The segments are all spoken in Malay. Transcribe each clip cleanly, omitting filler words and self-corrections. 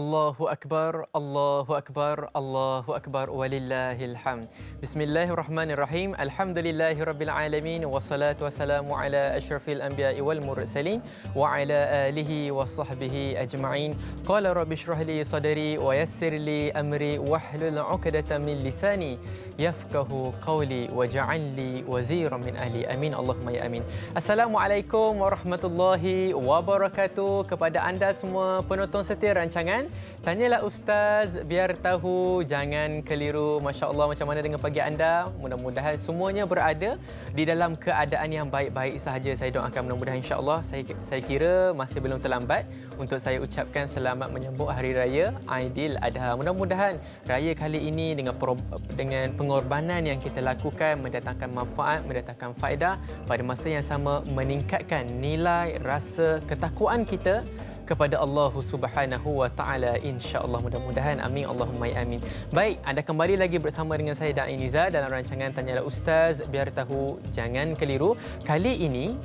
Allahu Akbar, Allahu Akbar, Allahu Akbar, walillahil hamd. Bismillahirrahmanirrahim. Alhamdulillahirabbil alamin wassalatu wassalamu ala asyrafil anbiya'i wal mursalin wa ala alihi washabbihi ajma'in. Qala rabbi shrah li sadri wa yassir li amri wahlul 'uqdatam min lisani yafqahu qawli waj'al li waziran min ahli. Amin Allahumma ya amin. Assalamualaikum warahmatullahi wabarakatuh kepada anda semua penonton setia rancangan Tanyalah Ustaz Biar Tahu, jangan keliru. Masya Allah, macam mana dengan pagi anda? Mudah-mudahan semuanya berada di dalam keadaan yang baik-baik sahaja. Saya doakan mudah-mudahan insya Allah. Saya kira masih belum terlambat untuk saya ucapkan selamat menyambut Hari Raya Aidiladha. Mudah-mudahan raya kali ini dengan pengorbanan yang kita lakukan mendatangkan manfaat, mendatangkan faedah, pada masa yang sama meningkatkan nilai rasa ketakwaan kita kepada Allah Subhanahu wa taala, insya-Allah. Mudah-mudahan amin Allahumma ya amin. Baik, anda kembali lagi bersama dengan saya Da'i Nizar dalam rancangan Tanyalah Ustaz Biar Tahu, jangan keliru. Kali ini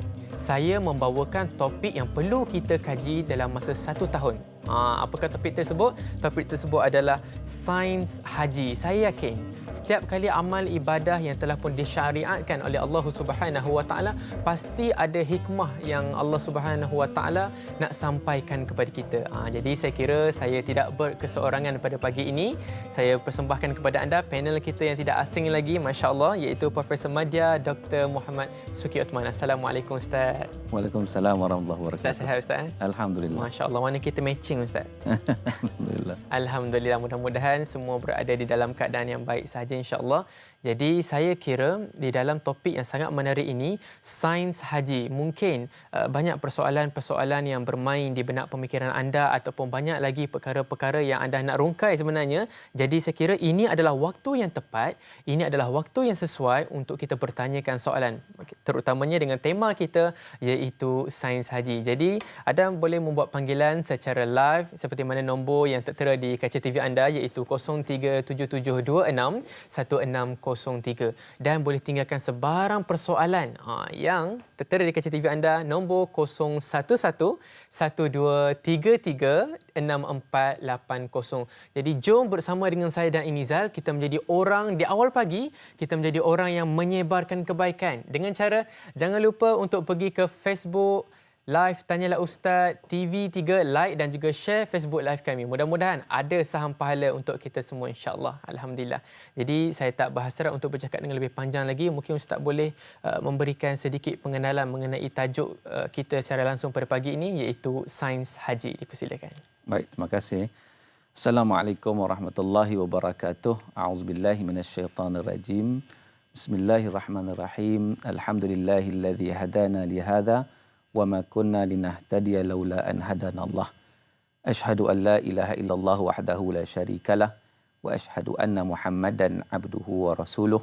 saya membawakan topik yang perlu kita kaji dalam masa 1 tahun. Apakah topik tersebut? Topik tersebut adalah sains haji. Saya yakin setiap kali amal ibadah yang telah pun disyariatkan oleh Allah Subhanahu wa taala, pasti ada hikmah yang Allah Subhanahu wa taala nak sampaikan kepada kita. Jadi saya kira saya tidak berkeseorangan pada pagi ini. Saya persembahkan kepada anda panel kita yang tidak asing lagi, masya-Allah, iaitu Profesor Madya Dr. Muhammad Suki Uthman. Assalamualaikum Ustaz. Waalaikumsalam warahmatullahi wabarakatuh. Ustaz sihat Ustaz? Alhamdulillah. Masya-Allah, mana kita matching Ustaz. Alhamdulillah. Alhamdulillah, mudah-mudahan semua berada di dalam keadaan yang baik sahaja insya-Allah. Jadi saya kira di dalam topik yang sangat menarik ini, sains haji, mungkin banyak persoalan-persoalan yang bermain di benak pemikiran anda ataupun banyak lagi perkara-perkara yang anda nak rungkai sebenarnya. Jadi saya kira ini adalah waktu yang tepat, ini adalah waktu yang sesuai untuk kita bertanyakan soalan, terutamanya dengan tema kita iaitu sains haji. Jadi anda boleh membuat panggilan secara live seperti mana nombor yang tertera di kaca TV anda, iaitu 0377261603, dan boleh tinggalkan sebarang persoalan yang tertera di kaca TV anda, nombor 011112336480. Jadi jom bersama dengan saya dan Inizal, kita menjadi orang di awal pagi, kita menjadi orang yang menyebarkan kebaikan dengan cara jangan lupa untuk pergi ke Facebook Live Tanyalah Ustaz TV3, like dan juga share Facebook Live kami. Mudah-mudahan ada saham pahala untuk kita semua, insya-Allah. Alhamdulillah. Jadi saya tak berhasrat untuk bercakap dengan lebih panjang lagi. Mungkin Ustaz boleh memberikan sedikit pengenalan mengenai tajuk kita secara langsung pada pagi ini, iaitu sains haji. Dipersilakan. Baik, terima kasih. Assalamualaikum warahmatullahi wabarakatuh. A'udzubillahi minasyaitonirrajim. Bismillahirrahmanirrahim. Alhamdulillahilladzi hadana li hadza وما كنا لنهتدي لولا أن هدانا الله أشهد أن لا إله إلا الله وحده لا شريك له وأشهد أن محمدا عبده ورسوله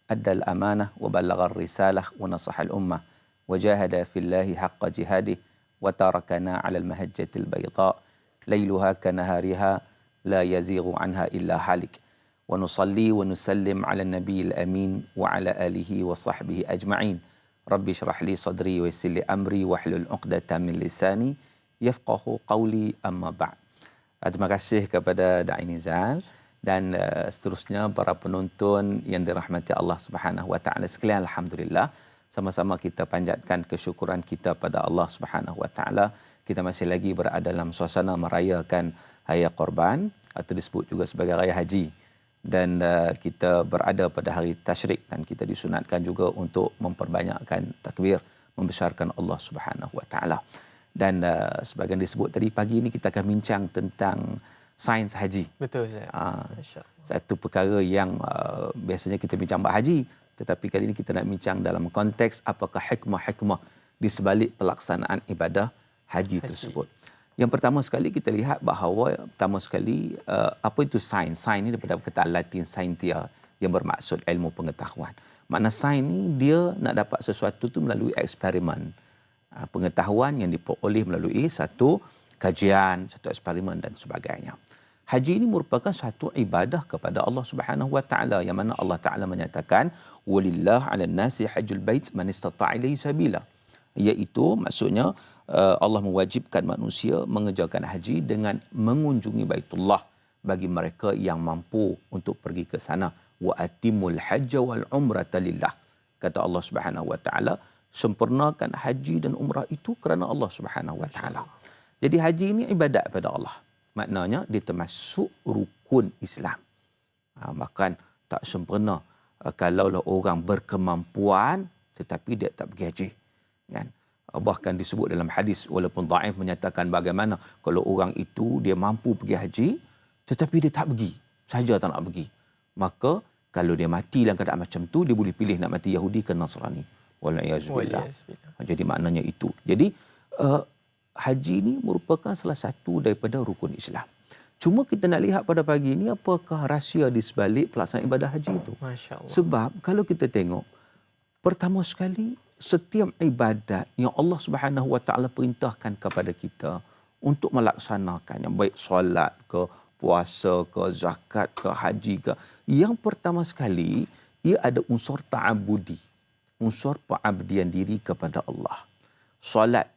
أدى الأمانة وبلغ الرسالة ونصح الأمة وجاهد في الله حق جهاده وتركنا على المهجة البيضاء ليلها كنهارها لا يزيغ عنها إلا هالك ونصلي ونسلم على النبي الأمين وعلى آله وصحبه أجمعين. Rabbi syrah li sadri wa yassir li amri wahlul 'uqdatam min lisani yafqahu qawli, amma ba'd. Terima kasih kepada Da'i Nizar dan seterusnya para penonton yang dirahmati Allah Subhanahu wa taala sekalian. Alhamdulillah, sama-sama kita panjatkan kesyukuran kita pada Allah Subhanahu wa taala. Kita masih lagi berada dalam suasana merayakan Hari Korban atau disebut juga sebagai Raya Haji. Dan kita berada pada hari tasyrik dan kita disunatkan juga untuk memperbanyakkan takbir, membesarkan Allah Subhanahu wa taala. Dan sebagian disebut tadi, pagi ini kita akan bincang tentang sains haji. Betul Ustaz. Satu perkara yang biasanya kita bincang bab haji, tetapi kali ini kita nak bincang dalam konteks apakah hikmah-hikmah di sebalik pelaksanaan ibadah haji tersebut. Yang pertama sekali kita lihat bahawa apa itu sains? Sains ini daripada perkataan Latin scientia yang bermaksud ilmu pengetahuan. Makna sains ni dia nak dapat sesuatu tu melalui eksperimen. Pengetahuan yang diperoleh melalui satu kajian, satu eksperimen dan sebagainya. Haji ini merupakan satu ibadah kepada Allah Subhanahu wa taala, yang mana Allah Taala menyatakan walillah 'alan nasi hajjul bait man istata'a ilaihi sabila. Iaitu maksudnya Allah mewajibkan manusia mengerjakan haji dengan mengunjungi Baitullah bagi mereka yang mampu untuk pergi ke sana. Wa atimul hajja wal umrata lillah. Kata Allah Subhanahu wa taala, sempurnakan haji dan umrah itu kerana Allah Subhanahu wa taala. Jadi haji ini ibadat pada Allah. Maknanya dia termasuk rukun Islam. Bahkan tak sempurna kalaulah orang berkemampuan tetapi dia tak pergi haji. Kan? Bahkan disebut dalam hadis walaupun dhaif menyatakan bagaimana kalau orang itu dia mampu pergi haji tetapi dia tak pergi, saja tak nak pergi. Maka kalau dia mati dalam keadaan macam tu, dia boleh pilih nak mati Yahudi ke Nasrani. Wal'iyazubillah. Jadi maknanya itu. Jadi haji ini merupakan salah satu daripada rukun Islam. Cuma kita nak lihat pada pagi ini apakah rahsia di sebalik pelaksanaan ibadah haji itu. Masya Allah. Sebab kalau kita tengok, pertama sekali setiap ibadat yang Allah Subhanahu wa taala perintahkan kepada kita untuk melaksanakannya, baik solat ke, puasa ke, zakat ke, haji ke, yang pertama sekali ia ada unsur ta'abudi, unsur pengabdian diri kepada Allah. Solat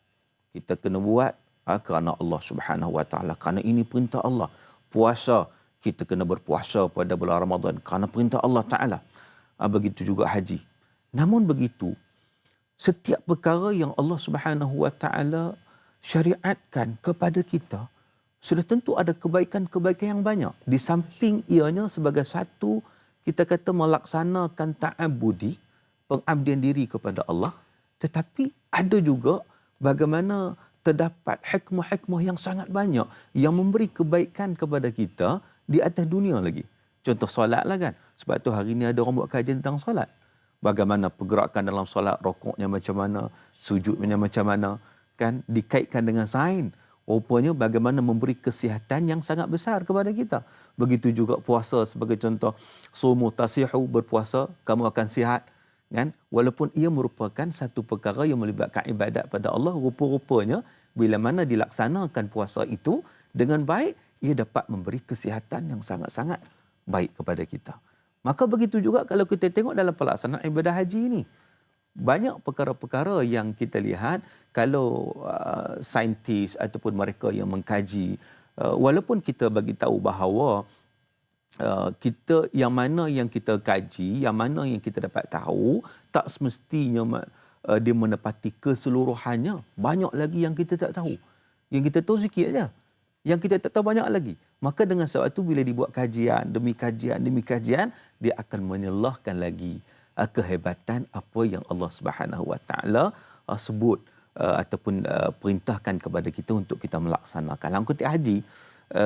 kita kena buat kerana Allah Subhanahu wa taala, kerana ini perintah Allah. Puasa kita kena berpuasa pada bulan Ramadan kerana perintah Allah taala. Begitu juga haji. Namun begitu, setiap perkara yang Allah Subhanahu wa taala syariatkan kepada kita sudah tentu ada kebaikan-kebaikan yang banyak. Di samping ianya sebagai satu kita kata melaksanakan ta'abudi, pengabdian diri kepada Allah, tetapi ada juga bagaimana terdapat hikmah-hikmah yang sangat banyak yang memberi kebaikan kepada kita di atas dunia lagi. Contoh solat lah kan. Sebab tu hari ni ada orang buat kajian tentang solat. Bagaimana pergerakan dalam solat, rokoknya macam mana, sujudnya macam mana, kan dikaitkan dengan sain. Rupanya bagaimana memberi kesihatan yang sangat besar kepada kita. Begitu juga puasa sebagai contoh. Sumu tasihu, berpuasa, kamu akan sihat. Kan? Walaupun ia merupakan satu perkara yang melibatkan ibadat pada Allah, rupa-rupanya bila mana dilaksanakan puasa itu dengan baik, ia dapat memberi kesihatan yang sangat-sangat baik kepada kita. Maka begitu juga kalau kita tengok dalam pelaksanaan ibadah haji ini. Banyak perkara-perkara yang kita lihat kalau saintis ataupun mereka yang mengkaji, walaupun kita bagi tahu bahawa kita yang mana yang kita kaji, yang mana yang kita dapat tahu, tak semestinya dia menepati keseluruhannya. Banyak lagi yang kita tak tahu. Yang kita tahu sikit aja. Yang kita tak tahu banyak lagi. Maka dengan sebab itu bila dibuat kajian demi kajian, dia akan menyelahkan lagi kehebatan apa yang Allah Subhanahu wa taala sebut ataupun perintahkan kepada kita untuk kita melaksanakan. Dalam konteks haji,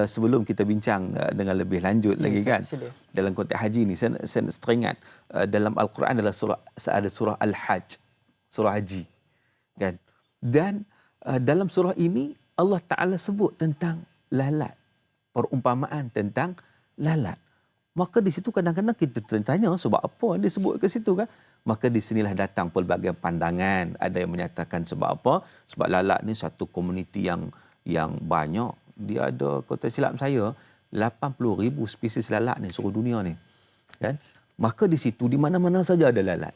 sebelum kita bincang dengan lebih lanjut lagi kan. Dalam konteks haji ni saya teringat dalam Al-Quran adalah surah Al-Hajj, surah haji. Kan? Dan dalam surah ini Allah Taala sebut tentang lalat, perumpamaan tentang lalat. Maka di situ kadang-kadang kita tanya sebab apa dia sebut ke situ kan? Maka di sinilah datang pelbagai pandangan. Ada yang menyatakan sebab apa? Sebab lalat ni satu komuniti yang banyak. Dia ada, kalau tak silap saya, 80,000 spesies lalat ni seluruh dunia ni. Kan? Maka di situ di mana-mana saja ada lalat.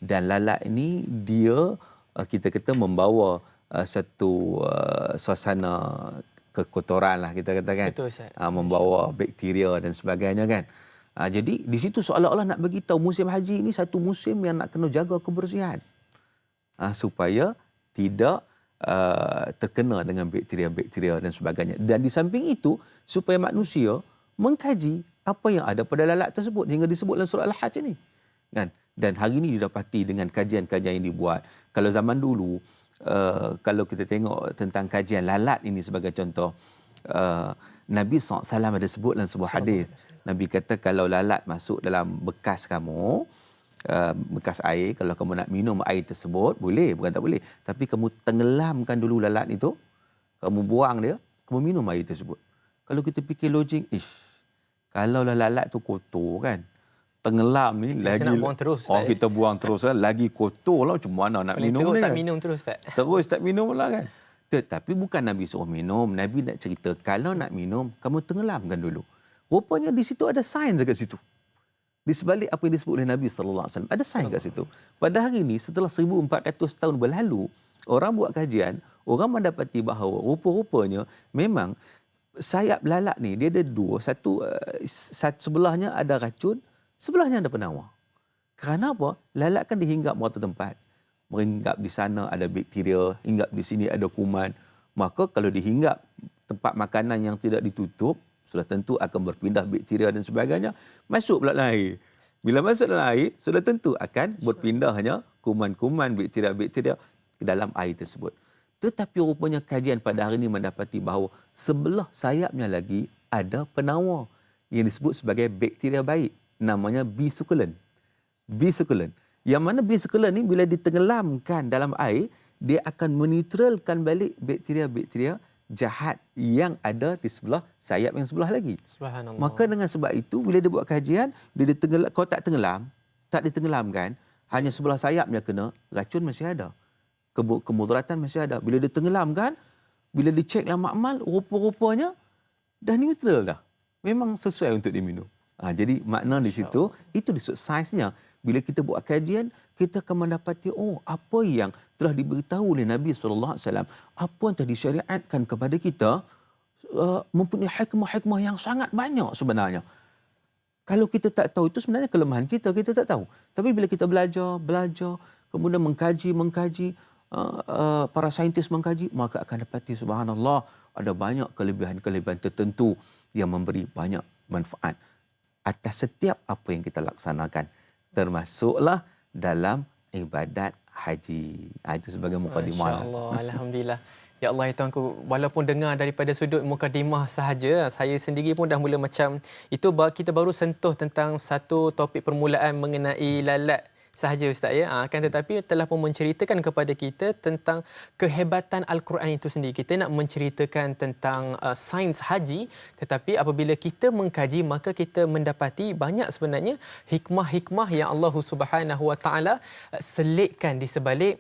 Dan lalat ini dia kita kata membawa satu suasana kekotoran lah kita katakan. Betul, Ustaz. Membawa bakteria dan sebagainya kan. Jadi di situ seolah-olah nak bagi tahu musim haji ini satu musim yang nak kena jaga kebersihan. Supaya tidak terkena dengan bakteria-bakteria dan sebagainya. Dan di samping itu supaya manusia mengkaji apa yang ada pada lalat tersebut hingga disebut dalam surah Al-Hajj ini. Kan? Dan hari ini didapati dengan kajian-kajian yang dibuat. Kalau zaman dulu kalau kita tengok tentang kajian lalat ini sebagai contoh, Nabi SAW ada sebut dalam sebuah hadis. Nabi kata kalau lalat masuk dalam bekas kamu, bekas air, kalau kamu nak minum air tersebut, boleh, bukan tak boleh. Tapi kamu tenggelamkan dulu lalat itu, kamu buang dia, kamu minum air tersebut. Kalau kita fikir logik, kalau lalat tu kotor kan, tenggelam ni lagi nak buang terus, kita buang terus lah, lagi kotor lah, macam mana nak paling minum ni tak kan? minum terus tak? Terus tak minum lah kan. Tetapi bukan Nabi suruh minum, Nabi nak cerita kalau nak minum kamu tenggelamkan dulu. Rupanya di situ ada sains dekat situ. di sebalik apa yang disebut oleh Nabi sallallahu alaihi wasallam. Ada sains kat situ. Pada hari ini setelah 1400 tahun berlalu, orang buat kajian, orang mendapati bahawa rupa-rupanya memang sayap lalat ni dia ada dua, satu sebelahnya ada racun, sebelahnya ada penawar. Kerana apa? Lalat kan dihinggap berapa tempat. Menghinggap di sana ada bakteria, hinggap di sini ada kuman. Maka kalau dihinggap tempat makanan yang tidak ditutup, sudah tentu akan berpindah bakteria dan sebagainya, masuk pula dalam air. Bila masuk dalam air, sudah tentu akan berpindahnya kuman-kuman, bakteria-bakteria ke dalam air tersebut. Tetapi rupanya kajian pada hari ini mendapati bahawa sebelah sayapnya lagi ada penawar yang disebut sebagai bakteria baik. Namanya bee succulent. Bee succulent. Yang mana bee succulent ni bila ditenggelamkan dalam air, dia akan menetralkan balik bakteria-bakteria jahat yang ada di sebelah sayap yang sebelah lagi. Subhanallah. Maka dengan sebab itu, bila dia buat kajian, dia kalau tak tenggelam, tak ditenggelamkan, hanya sebelah sayapnya kena, racun masih ada. Kemudaratan masih ada. Bila dia tenggelamkan, bila dicek dalam makmal, rupa-rupanya dah neutral dah. Memang sesuai untuk diminum. Jadi makna di situ, itu disebut sainsnya. Bila kita buat kajian, kita akan mendapati apa yang telah diberitahu oleh Nabi SAW, apa yang telah disyariatkan kepada kita, mempunyai hikmah-hikmah yang sangat banyak sebenarnya. Kalau kita tak tahu, itu sebenarnya kelemahan kita tak tahu. Tapi bila kita belajar, kemudian mengkaji, para saintis mengkaji, maka akan dapati subhanallah, ada banyak kelebihan-kelebihan tertentu yang memberi banyak manfaat atas setiap apa yang kita laksanakan. Termasuklah dalam ibadat haji. Itu sebagai mukadimah. Masya-Allah, alhamdulillah. Ya Allah, ya Tuanku, walaupun dengar daripada sudut mukadimah sahaja, saya sendiri pun dah mula macam itu, kita baru sentuh tentang satu topik permulaan mengenai lalat sahaja Ustaz ya. Akan tetapi telah pun menceritakan kepada kita tentang kehebatan Al-Quran itu sendiri. Kita nak menceritakan tentang sains haji, tetapi apabila kita mengkaji, maka kita mendapati banyak sebenarnya hikmah-hikmah yang Allah Subhanahu Wa Taala selitkan di sebalik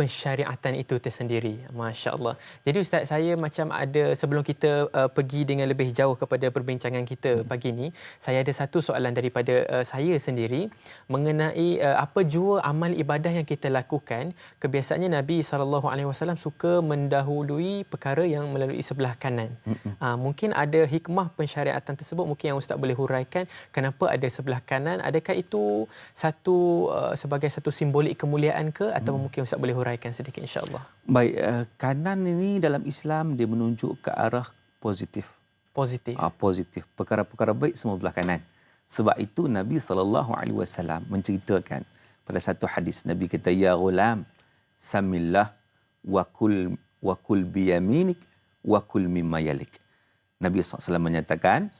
pensyariatan itu tersendiri. Masya-Allah. Jadi Ustaz, saya macam ada, sebelum kita pergi dengan lebih jauh kepada perbincangan kita pagi ini, saya ada satu soalan daripada saya sendiri mengenai apa jua amal ibadah yang kita lakukan. Kebiasaannya Nabi SAW suka mendahului perkara yang melalui sebelah kanan. Mungkin ada hikmah pensyariatan tersebut, mungkin yang Ustaz boleh huraikan kenapa ada sebelah kanan. Adakah itu sebagai satu simbolik kemuliaan ke, atau mungkin Ustaz boleh huraikan sedikit insya-Allah. Baik, kanan ini dalam Islam dia menunjuk ke arah positif. Positif. Positif. Perkara-perkara baik semua belah kanan. Sebab itu Nabi SAW menceritakan pada satu hadis, Nabi kata, ya ghulam, samillah wa kul biyaminik wa kul mimma yalik. Nabi SAW menyatakan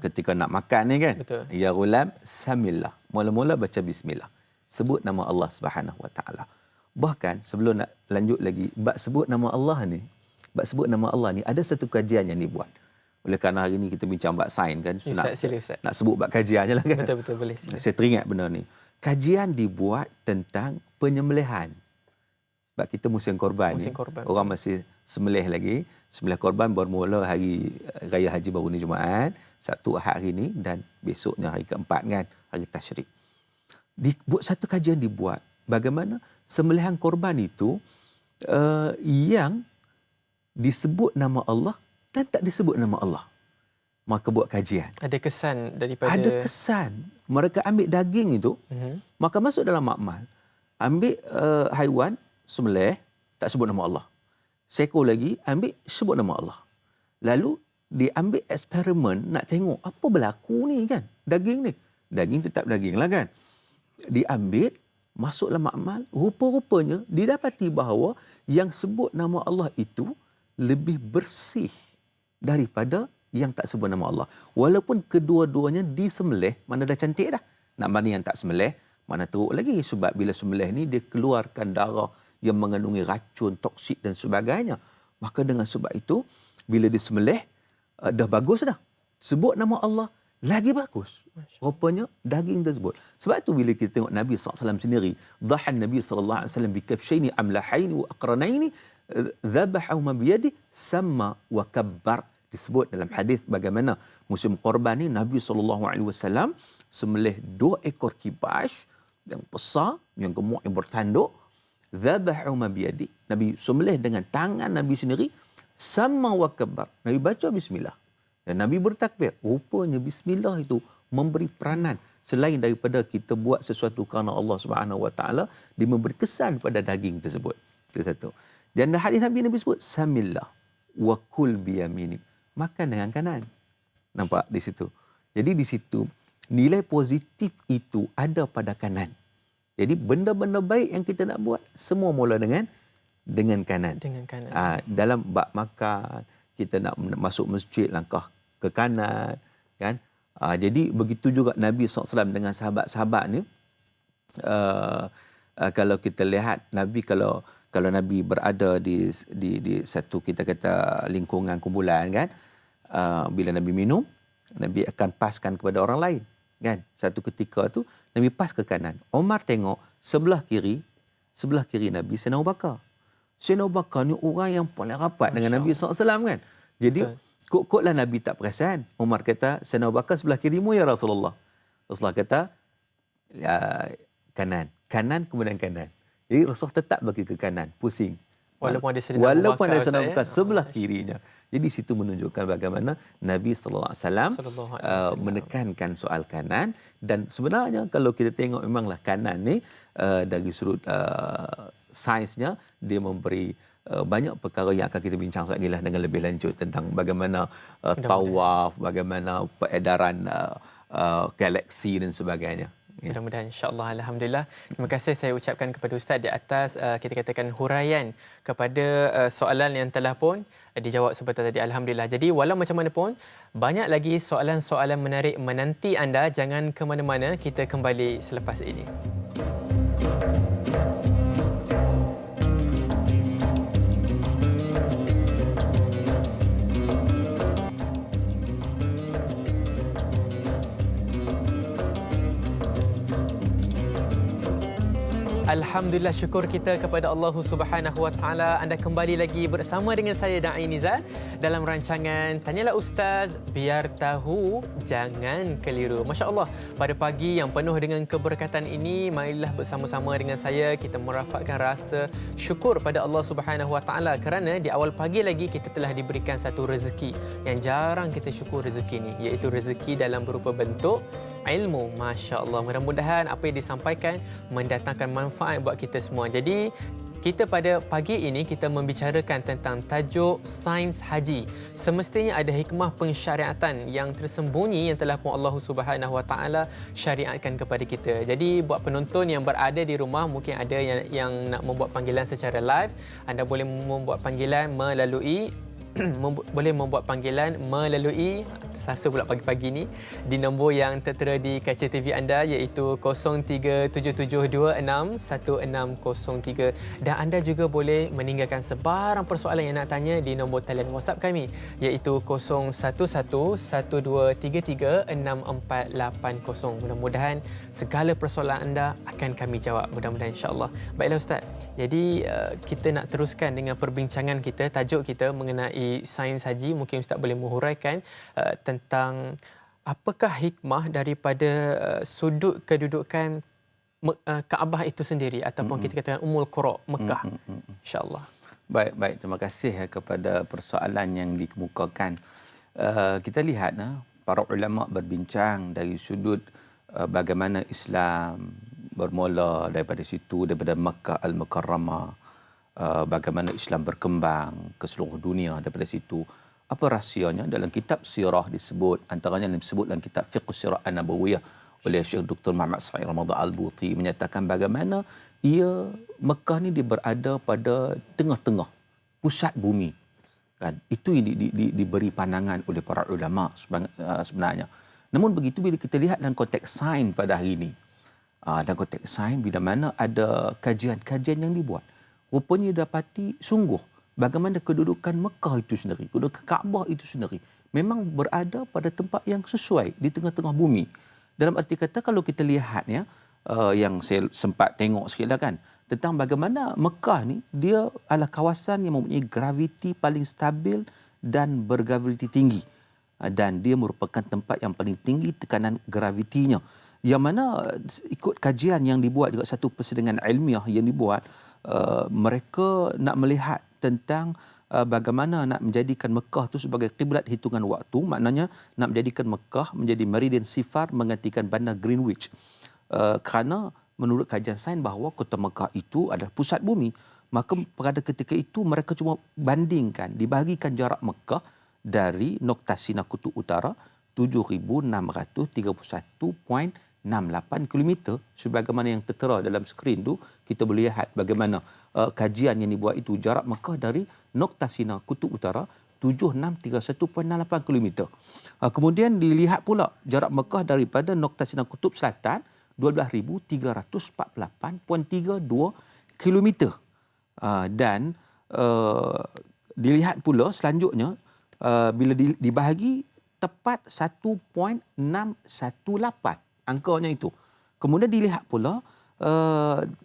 ketika nak makan ni kan, betul. Ya ghulam, samillah. Mula-mula baca bismillah. Sebut nama Allah Subhanahu Wa Taala. Bahkan sebelum nak lanjut lagi, bab sebut nama Allah ni, ada satu kajian yang dibuat. Oleh kerana hari ni kita bincang bab sains kan, nak sebut bab kajian je lah kan. Betul boleh. Saya teringat benda ni. Kajian dibuat tentang penyembelihan. Sebab kita musim korban ni, orang masih sembelih lagi. Sembelih korban bermula hari Raya Haji baru ni Jumaat, Sabtu Ahad hari ni, dan besoknya hari keempat kan, hari Tasyrik. Buat satu kajian dibuat bagaimana sembelihan korban itu yang disebut nama Allah dan tak disebut nama Allah. Maka buat kajian. Ada kesan. Mereka ambil daging itu, maka masuk dalam makmal. Ambil haiwan, sembelih, tak sebut nama Allah. Seekor lagi, ambil, sebut nama Allah. Lalu, diambil eksperimen nak tengok apa berlaku ni kan. Daging ni. Daging tetap daging lah kan. Diambil, masuk dalam makmal, rupa-rupanya didapati bahawa yang sebut nama Allah itu lebih bersih daripada yang tak sebut nama Allah. Walaupun kedua-duanya disembelih, mana dah cantik dah. Nak mana yang tak sembelih, mana teruk lagi. Sebab bila sembelih ni, dia keluarkan darah yang mengandungi racun, toksik dan sebagainya. Maka dengan sebab itu, bila disembelih, dah bagus dah. Sebut nama Allah, lagi bagus. Rupanya daging tersebut. Sebab itu bila kita tengok Nabi SAW sendiri, dhahan Nabi SAW bikabshaini amlahaini wa aqranaini, dhabahahuma biyadi, sama wa kabbar. Disebut dalam hadis bagaimana musim korban ni Nabi SAW sembelih 2 ekor kibas yang besar, yang gemuk, yang bertanduk. Dhabahu ma biyadi. Nabi sembelih dengan tangan Nabi sendiri. Sama wa kabar. Nabi baca bismillah. Dan Nabi bertakbir. Rupanya bismillah itu memberi peranan selain daripada kita buat sesuatu kerana Allah Subhanahu Wa Taala, dia memberi kesan pada daging tersebut. Itu satu. Dan hadis Nabi sebut samillah wa kul biyaminik. Makan dengan kanan. Nampak di situ. Jadi di situ nilai positif itu ada pada kanan. Jadi benda-benda baik yang kita nak buat semua mula dengan kanan. Dengan kanan. Dalam bab makan, kita nak masuk masjid langkah ke kanan, kan? Jadi begitu juga Nabi SAW dengan sahabat-sahabat ni. Kalau kita lihat Nabi, kalau Nabi berada di satu, kita kata, lingkungan kumpulan, kan, bila Nabi minum, Nabi akan paskan kepada orang lain, kan. Satu ketika tu Nabi pas ke kanan. Omar tengok sebelah kiri Nabi Sayyidina Abu Bakar. Sayyidina Abu Bakar ni orang yang paling rapat dengan Nabi SAW, kan. Jadi kok-koklah Nabi tak perasan. Omar kata, Sayyidina Abu Bakar sebelah kirimu ya Rasulullah. Rasulullah kata, kanan kemudian kanan. Jadi Rasulullah tetap bagi ke kanan, pusing. Walaupun ada Sayyidina Abu Bakar sebelah kirinya. Jadi situ menunjukkan bagaimana Nabi SAW menekankan soal kanan. Dan sebenarnya kalau kita tengok memanglah kanan ni dari sudut sainsnya dia memberi banyak perkara yang akan kita bincang lagi lah dengan lebih lanjut tentang bagaimana tawaf, bagaimana peredaran galaksi dan sebagainya. Mudah-mudahan insya-Allah. Alhamdulillah. Terima kasih saya ucapkan kepada Ustaz di atas kita katakan huraian kepada soalan yang telah pun dijawab sebentar tadi. Alhamdulillah. Jadi walau macam mana pun banyak lagi soalan-soalan menarik menanti anda. Jangan ke mana-mana. Kita kembali selepas ini. Alhamdulillah, syukur kita kepada Allah Subhanahu Wa Taala. Anda kembali lagi bersama dengan saya Da'i Nizal dalam rancangan Tanyalah Ustaz, biar tahu jangan keliru. Masya-Allah, pada pagi yang penuh dengan keberkatan ini, marilah bersama-sama dengan saya kita merafakkan rasa syukur pada Allah Subhanahu Wa Taala kerana di awal pagi lagi kita telah diberikan satu rezeki yang jarang kita syukur rezeki ini, iaitu rezeki dalam berupa bentuk ilmu. Masya-Allah, mudah-mudahan apa yang disampaikan mendatangkan manfaat buat kita semua. Jadi kita pada pagi ini kita membicarakan tentang tajuk sains haji. Semestinya ada hikmah pensyariatan yang tersembunyi yang telah pun Allah Subhanahu Wa Taala syariatkan kepada kita. Jadi buat penonton yang berada di rumah, mungkin ada yang nak membuat panggilan secara live, anda boleh membuat panggilan melalui Selasa pula pagi-pagi ni di nombor yang tertera di kaca TV anda, iaitu 0377261603, dan anda juga boleh meninggalkan sebarang persoalan yang nak tanya di nombor talian WhatsApp kami, iaitu 0111233680. Mudah-mudahan segala persoalan anda akan kami jawab, mudah-mudahan insya-Allah. Baiklah Ustaz, jadi kita nak teruskan dengan perbincangan kita. Tajuk kita mengenai sains haji. Mungkin Ustaz boleh menghuraikan tentang apakah hikmah daripada sudut kedudukan Kaabah itu sendiri, ataupun kita katakan Ummul Qura, Mekah, insya-Allah. Baik, terima kasih kepada persoalan yang dikemukakan. Kita lihat para ulama berbincang dari sudut bagaimana Islam bermula daripada situ, daripada Makkah Al-Mukarramah, bagaimana Islam berkembang ke seluruh dunia daripada situ. Apa rahsianya? Dalam kitab sirah disebut, antaranya disebut dalam kitab Fiqh Sirah An-Nabawiyah oleh Syekh Dr. Muhammad Sa'id Ramadan Al-Buti, menyatakan bagaimana Mekah ni dia berada pada tengah-tengah pusat bumi, kan. Itu yang diberi pandangan oleh para ulama sebenarnya. Namun begitu bila kita lihat dalam konteks sains pada hari ini, dalam konteks sains bila mana ada kajian-kajian yang dibuat, rupanya dapati sungguh bagaimana kedudukan Mekah itu sendiri, kedudukan Kaabah itu sendiri memang berada pada tempat yang sesuai di tengah-tengah bumi. Dalam arti kata, kalau kita lihat yang saya sempat tengok sikitlah, kan, tentang bagaimana Mekah ni dia adalah kawasan yang mempunyai graviti paling stabil dan bergraviti tinggi. dan dia merupakan tempat yang paling tinggi tekanan gravitinya. Yang mana ikut kajian yang dibuat juga, satu persidangan ilmiah yang dibuat, mereka nak melihat tentang bagaimana nak menjadikan Mekah itu sebagai kiblat hitungan waktu. Maknanya nak menjadikan Mekah menjadi meridian sifar menggantikan bandar Greenwich. Kerana menurut kajian sains bahawa kota Mekah itu adalah pusat bumi. Maka pada ketika itu mereka cuma bandingkan, dibahagikan jarak Mekah dari Noktah Sinar Kutub Utara 7,631.68 km. Sebagaimana yang tertera dalam skrin tu, kita boleh lihat bagaimana kajian yang dibuat itu, jarak Mekah dari Noktah Sinar Kutub Utara 7,631.68 km. Kemudian dilihat pula jarak Mekah daripada Noktah Sinar Kutub Selatan 12,348.32 km. Dan dilihat pula selanjutnya bila dibahagi tepat 1.618 angkanya itu. Kemudian dilihat pula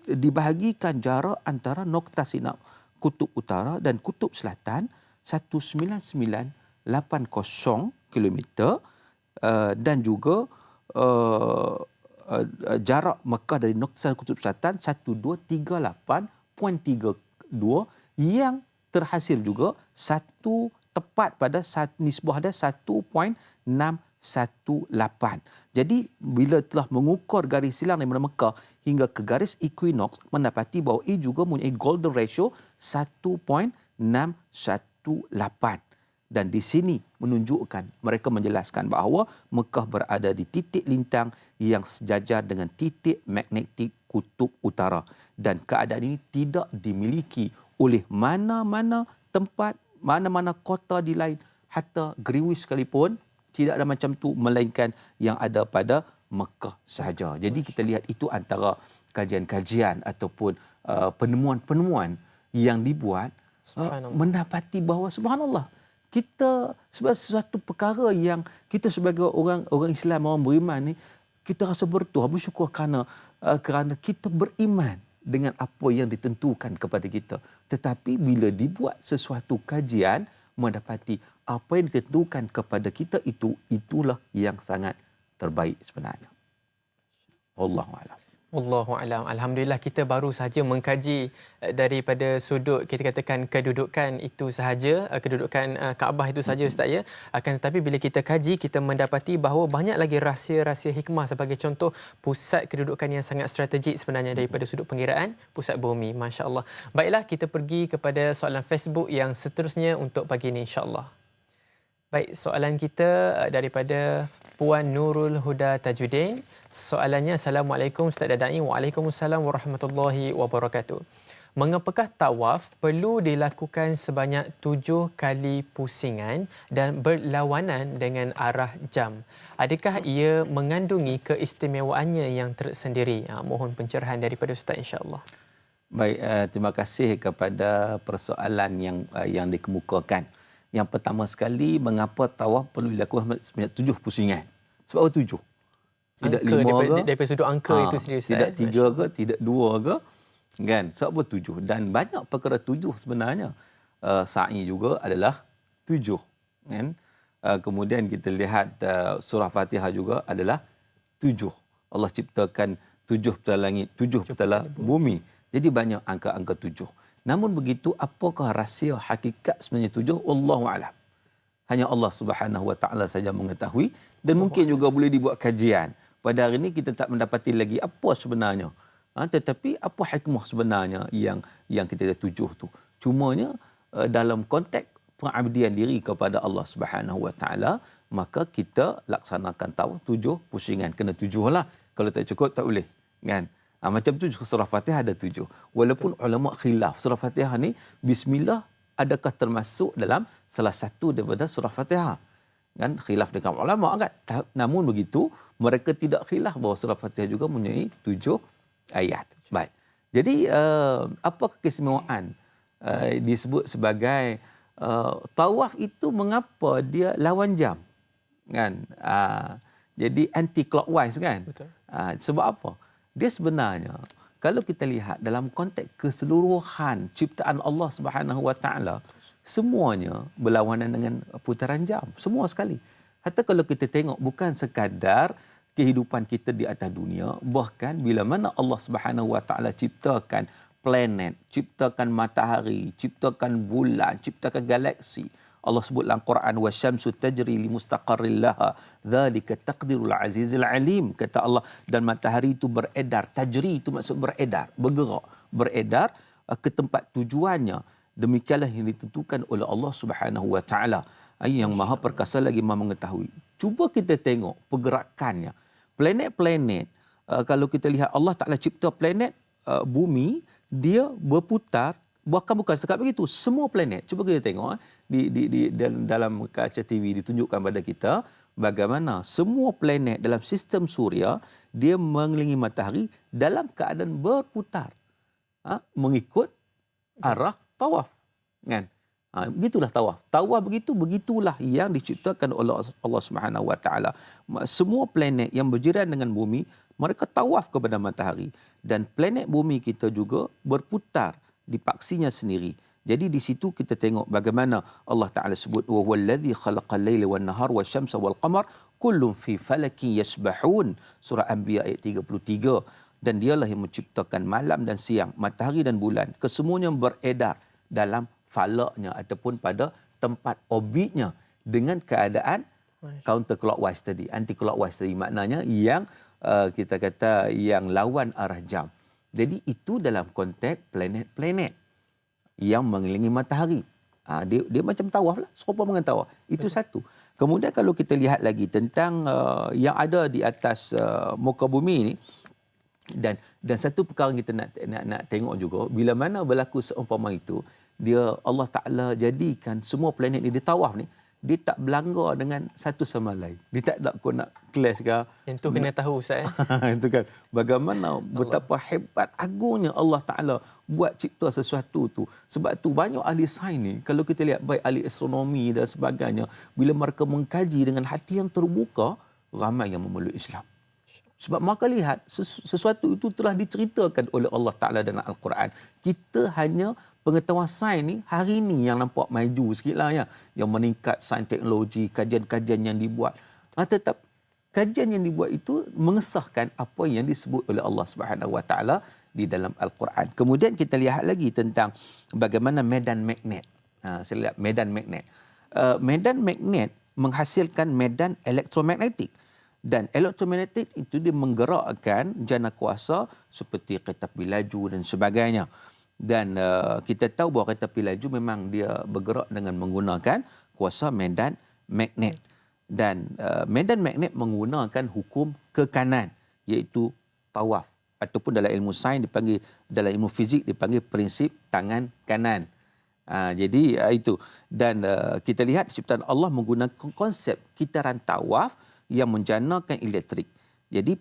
dibahagikan jarak antara Noktah Sinar Kutub Utara dan Kutub Selatan 19980 km, dan juga jarak Mekah dari Noktah Sinar Kutub Selatan 1238.32, yang terhasil juga tepat pada nisbah dia 1.618. Jadi bila telah mengukur garis silang daripada Mekah hingga ke garis equinox, mendapati bahawa ia juga mempunyai golden ratio 1.618. Dan di sini menunjukkan, mereka menjelaskan bahawa Mekah berada di titik lintang yang sejajar dengan titik magnetik kutub utara. Dan keadaan ini tidak dimiliki oleh mana-mana tempat, mana-mana kota di lain, hatta Greenwich sekalipun tidak ada macam tu, melainkan yang ada pada Mekah sahaja. Jadi kita lihat itu antara kajian-kajian ataupun penemuan-penemuan yang dibuat, mendapati bahawa subhanallah, kita sebagai sesuatu perkara yang kita sebagai orang Islam, orang beriman ni, kita rasa bertuah, bersyukur kerana kita beriman dengan apa yang ditentukan kepada kita. Tetapi bila dibuat sesuatu kajian, mendapati apa yang ditentukan kepada kita itulah yang sangat terbaik sebenarnya. Wallahu a'lam. Wallahualam. Alhamdulillah, kita baru sahaja mengkaji daripada sudut, kita katakan, kedudukan itu sahaja, kedudukan Kaabah itu sahaja, Ustaz, ya. Akan tetapi bila kita kaji, kita mendapati bahawa banyak lagi rahsia-rahsia hikmah. Sebagai contoh, pusat kedudukan yang sangat strategik sebenarnya daripada sudut pengiraan pusat bumi. Masya Allah. Baiklah, kita pergi kepada soalan Facebook yang seterusnya untuk pagi ini, insya-Allah. Baik, soalan kita daripada Puan Nurul Huda Tajuddin. Soalannya, Assalamualaikum Ustaz Dadai. Waalaikumsalam warahmatullahi wabarakatuh. Mengapakah tawaf perlu dilakukan sebanyak 7 kali pusingan dan berlawanan dengan arah jam? Adakah ia mengandungi keistimewaannya yang tersendiri? Mohon pencerahan daripada Ustaz, insya-Allah. Baik, terima kasih kepada persoalan yang dikemukakan. Yang pertama sekali, mengapa tawaf perlu dilakukan sebanyak 7 pusingan? Sebab apa 7? Tidak angka 5 ke? Daripada sudut angka itu sendiri, Ustaz. Tidak 3 ke? Tidak 2 ke? Kan? Sebab apa 7? Dan banyak perkara 7 sebenarnya. Sa'i juga adalah 7. Kan? Kemudian kita lihat surah Fatihah juga adalah 7. Allah ciptakan 7 petala langit, 7 petala bumi. Jadi banyak angka-angka 7. Namun begitu, apakah rahsia hakikat sebenarnya 7? Wallahu a'lam. Hanya Allah Subhanahu Wa Taala saja mengetahui, dan mungkin juga boleh dibuat kajian. Pada hari ini kita tak mendapati lagi apa sebenarnya. Tetapi apa hikmah sebenarnya yang kita ada 7 tu. Cumanya dalam konteks pengabdian diri kepada Allah Subhanahu Wa Taala, maka kita laksanakan tawaf 7 pusingan. Kena 7 lah. Kalau tak cukup tak boleh. Kan? Macam tu surah Fatihah ada 7. Walaupun ulama khilaf surah Fatihah ni, bismillah adakah termasuk dalam salah satu daripada surah Fatihah? Kan, khilaf dengan ulama kan. Namun begitu, mereka tidak khilaf bahawa surah Fatihah juga mempunyai 7 ayat. Baik. Jadi apa keistimewaan disebut sebagai tawaf itu, mengapa dia lawan jam? Kan? Jadi anti clockwise kan? Betul. Sebab apa? Dia sebenarnya, kalau kita lihat dalam konteks keseluruhan ciptaan Allah Subhanahu Wa Taala, semuanya berlawanan dengan putaran jam, semua sekali. Hatta kalau kita tengok bukan sekadar kehidupan kita di atas dunia, bahkan bila mana Allah Subhanahu Wa Taala ciptakan planet, ciptakan matahari, ciptakan bulan, ciptakan galaksi. Allah sebut dalam Quran, wasyamsu tajri li mustaqarril laha dzalika taqdirul azizil alim, kata Allah, dan matahari itu beredar. Tajri itu maksud beredar, bergerak, beredar ke tempat tujuannya. Demikianlah yang ditentukan oleh Allah Subhanahu Wa Taala, yang Maha Perkasa lagi Maha mengetahui. Cuba kita tengok pergerakannya. Planet-planet, kalau kita lihat Allah Taala cipta planet, bumi, dia berputar. Bahkan bukan setakat begitu, semua planet. Cuba kita tengok dalam kaca TV ditunjukkan pada kita bagaimana semua planet dalam sistem suria dia mengelilingi matahari dalam keadaan berputar, mengikut arah tawaf, kan? Begitulah tawaf. Tawaf begitulah yang diciptakan oleh Allah Subhanahu Wa Taala. Semua planet yang berjiran dengan bumi, mereka tawaf kepada matahari, dan planet bumi kita juga berputar di paksinya sendiri. Jadi di situ kita tengok bagaimana Allah Taala sebut wa huwallazi khalaqal laila wan nahar wasyamsa wal qamar kullun fi falakin yasbahun, surah Anbiya ayat 33. Dan dialah yang menciptakan malam dan siang, matahari dan bulan, kesemuanya beredar dalam falaknya ataupun pada tempat orbitnya dengan keadaan counter clockwise tadi, anti clockwise tadi, maknanya yang kita kata yang lawan arah jam. Jadi itu dalam konteks planet-planet yang mengelilingi matahari. Dia macam tawaf lah, serupa dengan tawaf. Itu satu. Kemudian kalau kita lihat lagi tentang yang ada di atas muka bumi ini, dan satu perkara kita nak tengok juga, bila mana berlaku seumpama itu, dia Allah Taala jadikan semua planet ni, dia tawaf ni, dia tak berlanggar dengan satu sama lain. Dia tak nak kau nak clash ke. Yang tu kena tahu Ustaz. Itu kan. Bagaimana betapa hebat agungnya Allah Taala buat cipta sesuatu tu. Sebab tu banyak ahli sains ni, kalau kita lihat baik ahli astronomi dan sebagainya, bila mereka mengkaji dengan hati yang terbuka, ramai yang memeluk Islam. Sebab mereka lihat sesuatu itu telah diceritakan oleh Allah Ta'ala dalam Al-Quran. Kita hanya pengetahuan sains ni hari ni yang nampak maju sikit lah ya. Yang meningkat sains teknologi, kajian-kajian yang dibuat. Tetap kajian yang dibuat itu mengesahkan apa yang disebut oleh Allah Subhanahu Wa Ta'ala di dalam Al-Quran. Kemudian kita lihat lagi tentang bagaimana medan magnet. Saya lihat medan magnet. Medan magnet menghasilkan medan elektromagnetik. Dan elektromagnetik itu dia menggerakkan jana kuasa seperti kereta api laju dan sebagainya. Dan kita tahu bahawa kereta api laju memang dia bergerak dengan menggunakan kuasa medan magnet. Dan medan magnet menggunakan hukum kekanan, iaitu tawaf. Ataupun dalam ilmu sains dipanggil, dalam ilmu fizik dipanggil prinsip tangan kanan. Jadi itu. Dan kita lihat ciptaan Allah menggunakan konsep kitaran tawaf yang menjanakan elektrik. Jadi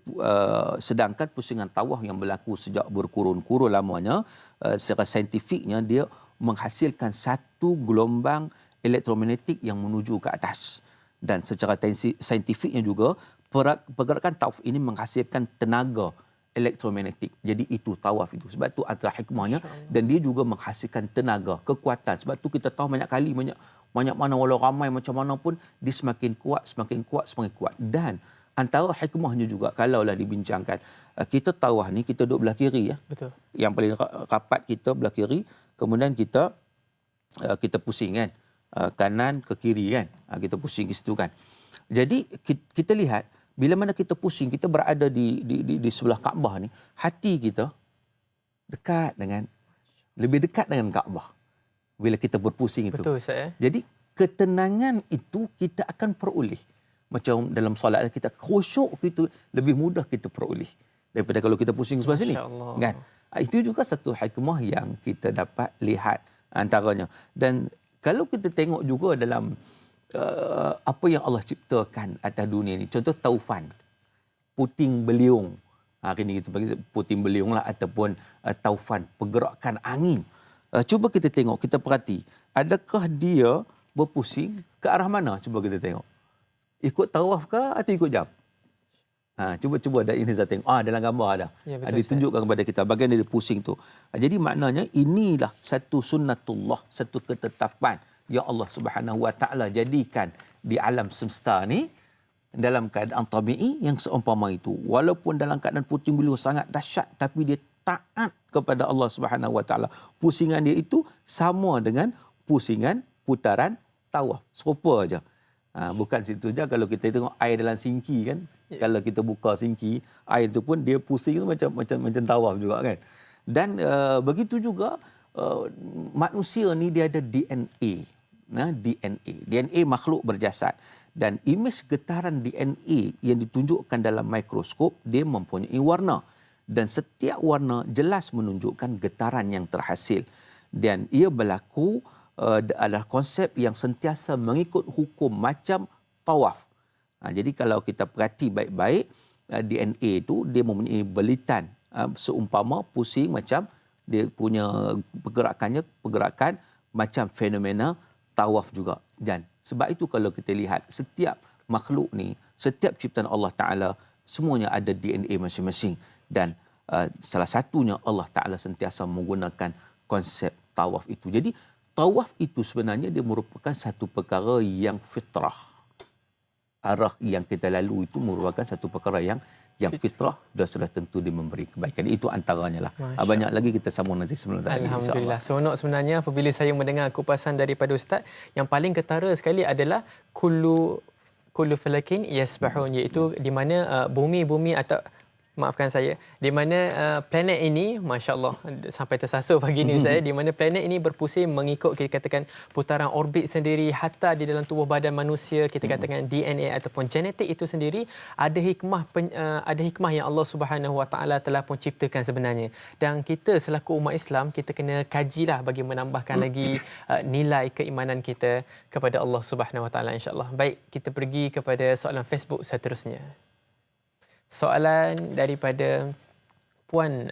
sedangkan pusingan tawaf yang berlaku sejak berkurun-kurun lamanya, secara saintifiknya dia menghasilkan satu gelombang elektromagnetik yang menuju ke atas. Dan secara saintifiknya juga pergerakan tawaf ini menghasilkan tenaga elektromagnetik. Jadi itu tawaf itu. Sebab tu antara hikmahnya, dan dia juga menghasilkan tenaga, kekuatan. Sebab tu kita tahu banyak kali, banyak mana walau ramai macam mana pun, dia semakin kuat, semakin kuat, semakin kuat. Dan antara hikmahnya juga, kalaulah dibincangkan, kita tawaf ni kita duduk belah kiri ya. Betul. Yang paling rapat kita belah kiri, kemudian kita pusing kan, kanan ke kiri kan, kita pusing ke situ kan. Jadi kita lihat bila mana kita pusing, kita berada di sebelah Kaabah ni, hati kita lebih dekat dengan Kaabah bila kita berpusing itu. Betul Ustaz. Jadi ketenangan itu kita akan peroleh. Macam dalam solat kita khusyuk itu lebih mudah kita peroleh daripada kalau kita pusing sebelah sini. Kan? Itu juga satu hikmah yang kita dapat lihat antaranya. Dan kalau kita tengok juga dalam apa yang Allah ciptakan atas dunia ni, contoh taufan, puting beliung. Hari ni kita panggil puting beliung lah, ataupun taufan, pergerakan angin. Cuba kita tengok, kita perhati, adakah dia berpusing ke arah mana? Cuba kita tengok. Ikut tawaf ke atau ikut jam? Cuba ada ini saya tengok. Dalam gambar ada. Ya, ditunjukkan kepada kita bagian dia pusing tu. Jadi maknanya inilah satu sunnatullah, satu ketetapan ya Allah Subhanahu Wa Taala jadikan di alam semesta ni dalam keadaan tabi'i yang seumpama itu. Walaupun dalam keadaan puting beliung sangat dahsyat, tapi dia taat kepada Allah Subhanahu Wa Taala. Pusingan dia itu sama dengan pusingan putaran tawaf. Serupa aja. Bukan situ je, kalau kita tengok air dalam singki kan, kalau kita buka singki, air tu pun dia pusing tu macam tawaf juga kan. Dan begitu juga manusia ni dia ada DNA. DNA makhluk berjasad, dan imej getaran DNA yang ditunjukkan dalam mikroskop dia mempunyai warna, dan setiap warna jelas menunjukkan getaran yang terhasil, dan ia berlaku adalah konsep yang sentiasa mengikut hukum macam tawaf. Jadi kalau kita perhati baik-baik, DNA itu dia mempunyai belitan seumpama pusing, macam dia punya pergerakan macam fenomena tawaf juga. Dan sebab itu kalau kita lihat setiap makhluk ni, setiap ciptaan Allah Ta'ala, semuanya ada DNA masing-masing. Dan salah satunya Allah Ta'ala sentiasa menggunakan konsep tawaf itu. Jadi tawaf itu sebenarnya dia merupakan satu perkara yang fitrah. Arah yang kita lalu itu merupakan satu perkara yang fitrah, dan sudah tentu dia memberi kebaikan. Itu antaranya lah. Banyak lagi kita sambung nanti sebelum tadi. Alhamdulillah. Seronok sebenarnya apabila saya mendengar kupasan daripada Ustaz. Yang paling ketara sekali adalah kullu falakin yasbahun, iaitu di mana bumi atau maafkan saya, di mana planet ini, masya-Allah, sampai tersasul pagi ni saya, di mana planet ini berpusing mengikut, kita katakan, putaran orbit sendiri. Hatta di dalam tubuh badan manusia, kita katakan DNA ataupun genetik itu sendiri ada hikmah yang Allah Subhanahu Wa Taala telah pun ciptakan sebenarnya. Dan kita selaku umat Islam, kita kena kajilah bagi menambahkan lagi nilai keimanan kita kepada Allah Subhanahu Wa Taala, insya-Allah. Baik, kita pergi kepada soalan Facebook seterusnya. Soalan daripada Puan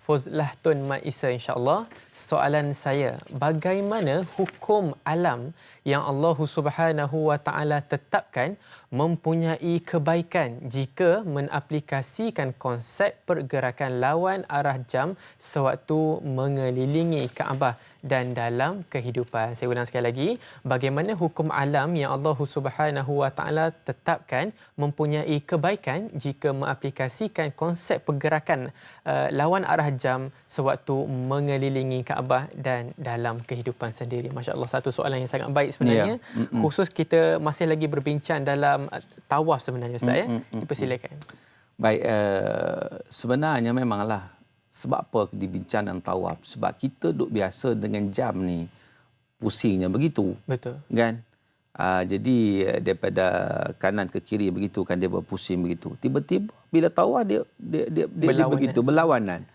Fuzlah Tun Mat Isa, insya-Allah. Soalan saya, bagaimana hukum alam yang Allah Subhanahu Wa Taala tetapkan mempunyai kebaikan jika mengaplikasikan konsep pergerakan lawan arah jam sewaktu mengelilingi Kaabah dan dalam kehidupan? Saya ulang sekali lagi, bagaimana hukum alam yang Allah Subhanahu Wa Taala tetapkan mempunyai kebaikan jika mengaplikasikan konsep pergerakan lawan arah jam sewaktu mengelilingi Kaabah dan dalam kehidupan sendiri. Masya-Allah, satu soalan yang sangat baik sebenarnya. Khusus kita masih lagi berbincang dalam tawaf sebenarnya, Ustaz. Dipersilakan. Baik, sebenarnya memanglah sebab apa dibincang tentang tawaf? Sebab kita duk biasa dengan jam ni pusingnya begitu. Betul. Kan? Jadi daripada kanan ke kiri begitu kan, dia berpusing begitu. Tiba-tiba bila tawaf dia begitu berlawanan.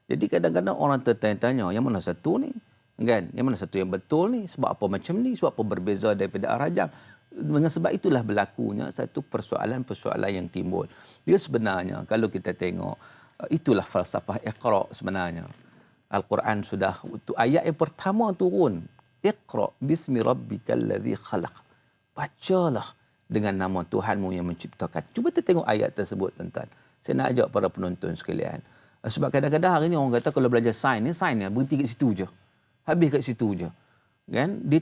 Jadi kadang-kadang orang tertanya-tanya, yang mana satu ni? Kan? Yang mana satu yang betul ni? Sebab apa macam ni? Sebab apa berbeza daripada arah jam? Dengan sebab itulah berlakunya satu persoalan-persoalan yang timbul. Dia sebenarnya kalau kita tengok, itulah falsafah Iqra sebenarnya. Al-Quran sudah, ayat yang pertama turun, Iqra bismi rabbikal ladzi khalaq. Bacalah dengan nama Tuhanmu yang menciptakan. Cuba kita tengok ayat tersebut, tuan-tuan. Saya nak ajak para penonton sekalian. Sebab kadang-kadang hari ni orang kata kalau belajar sains berhenti kat situ je. Habis kat situ je. Kan? Dia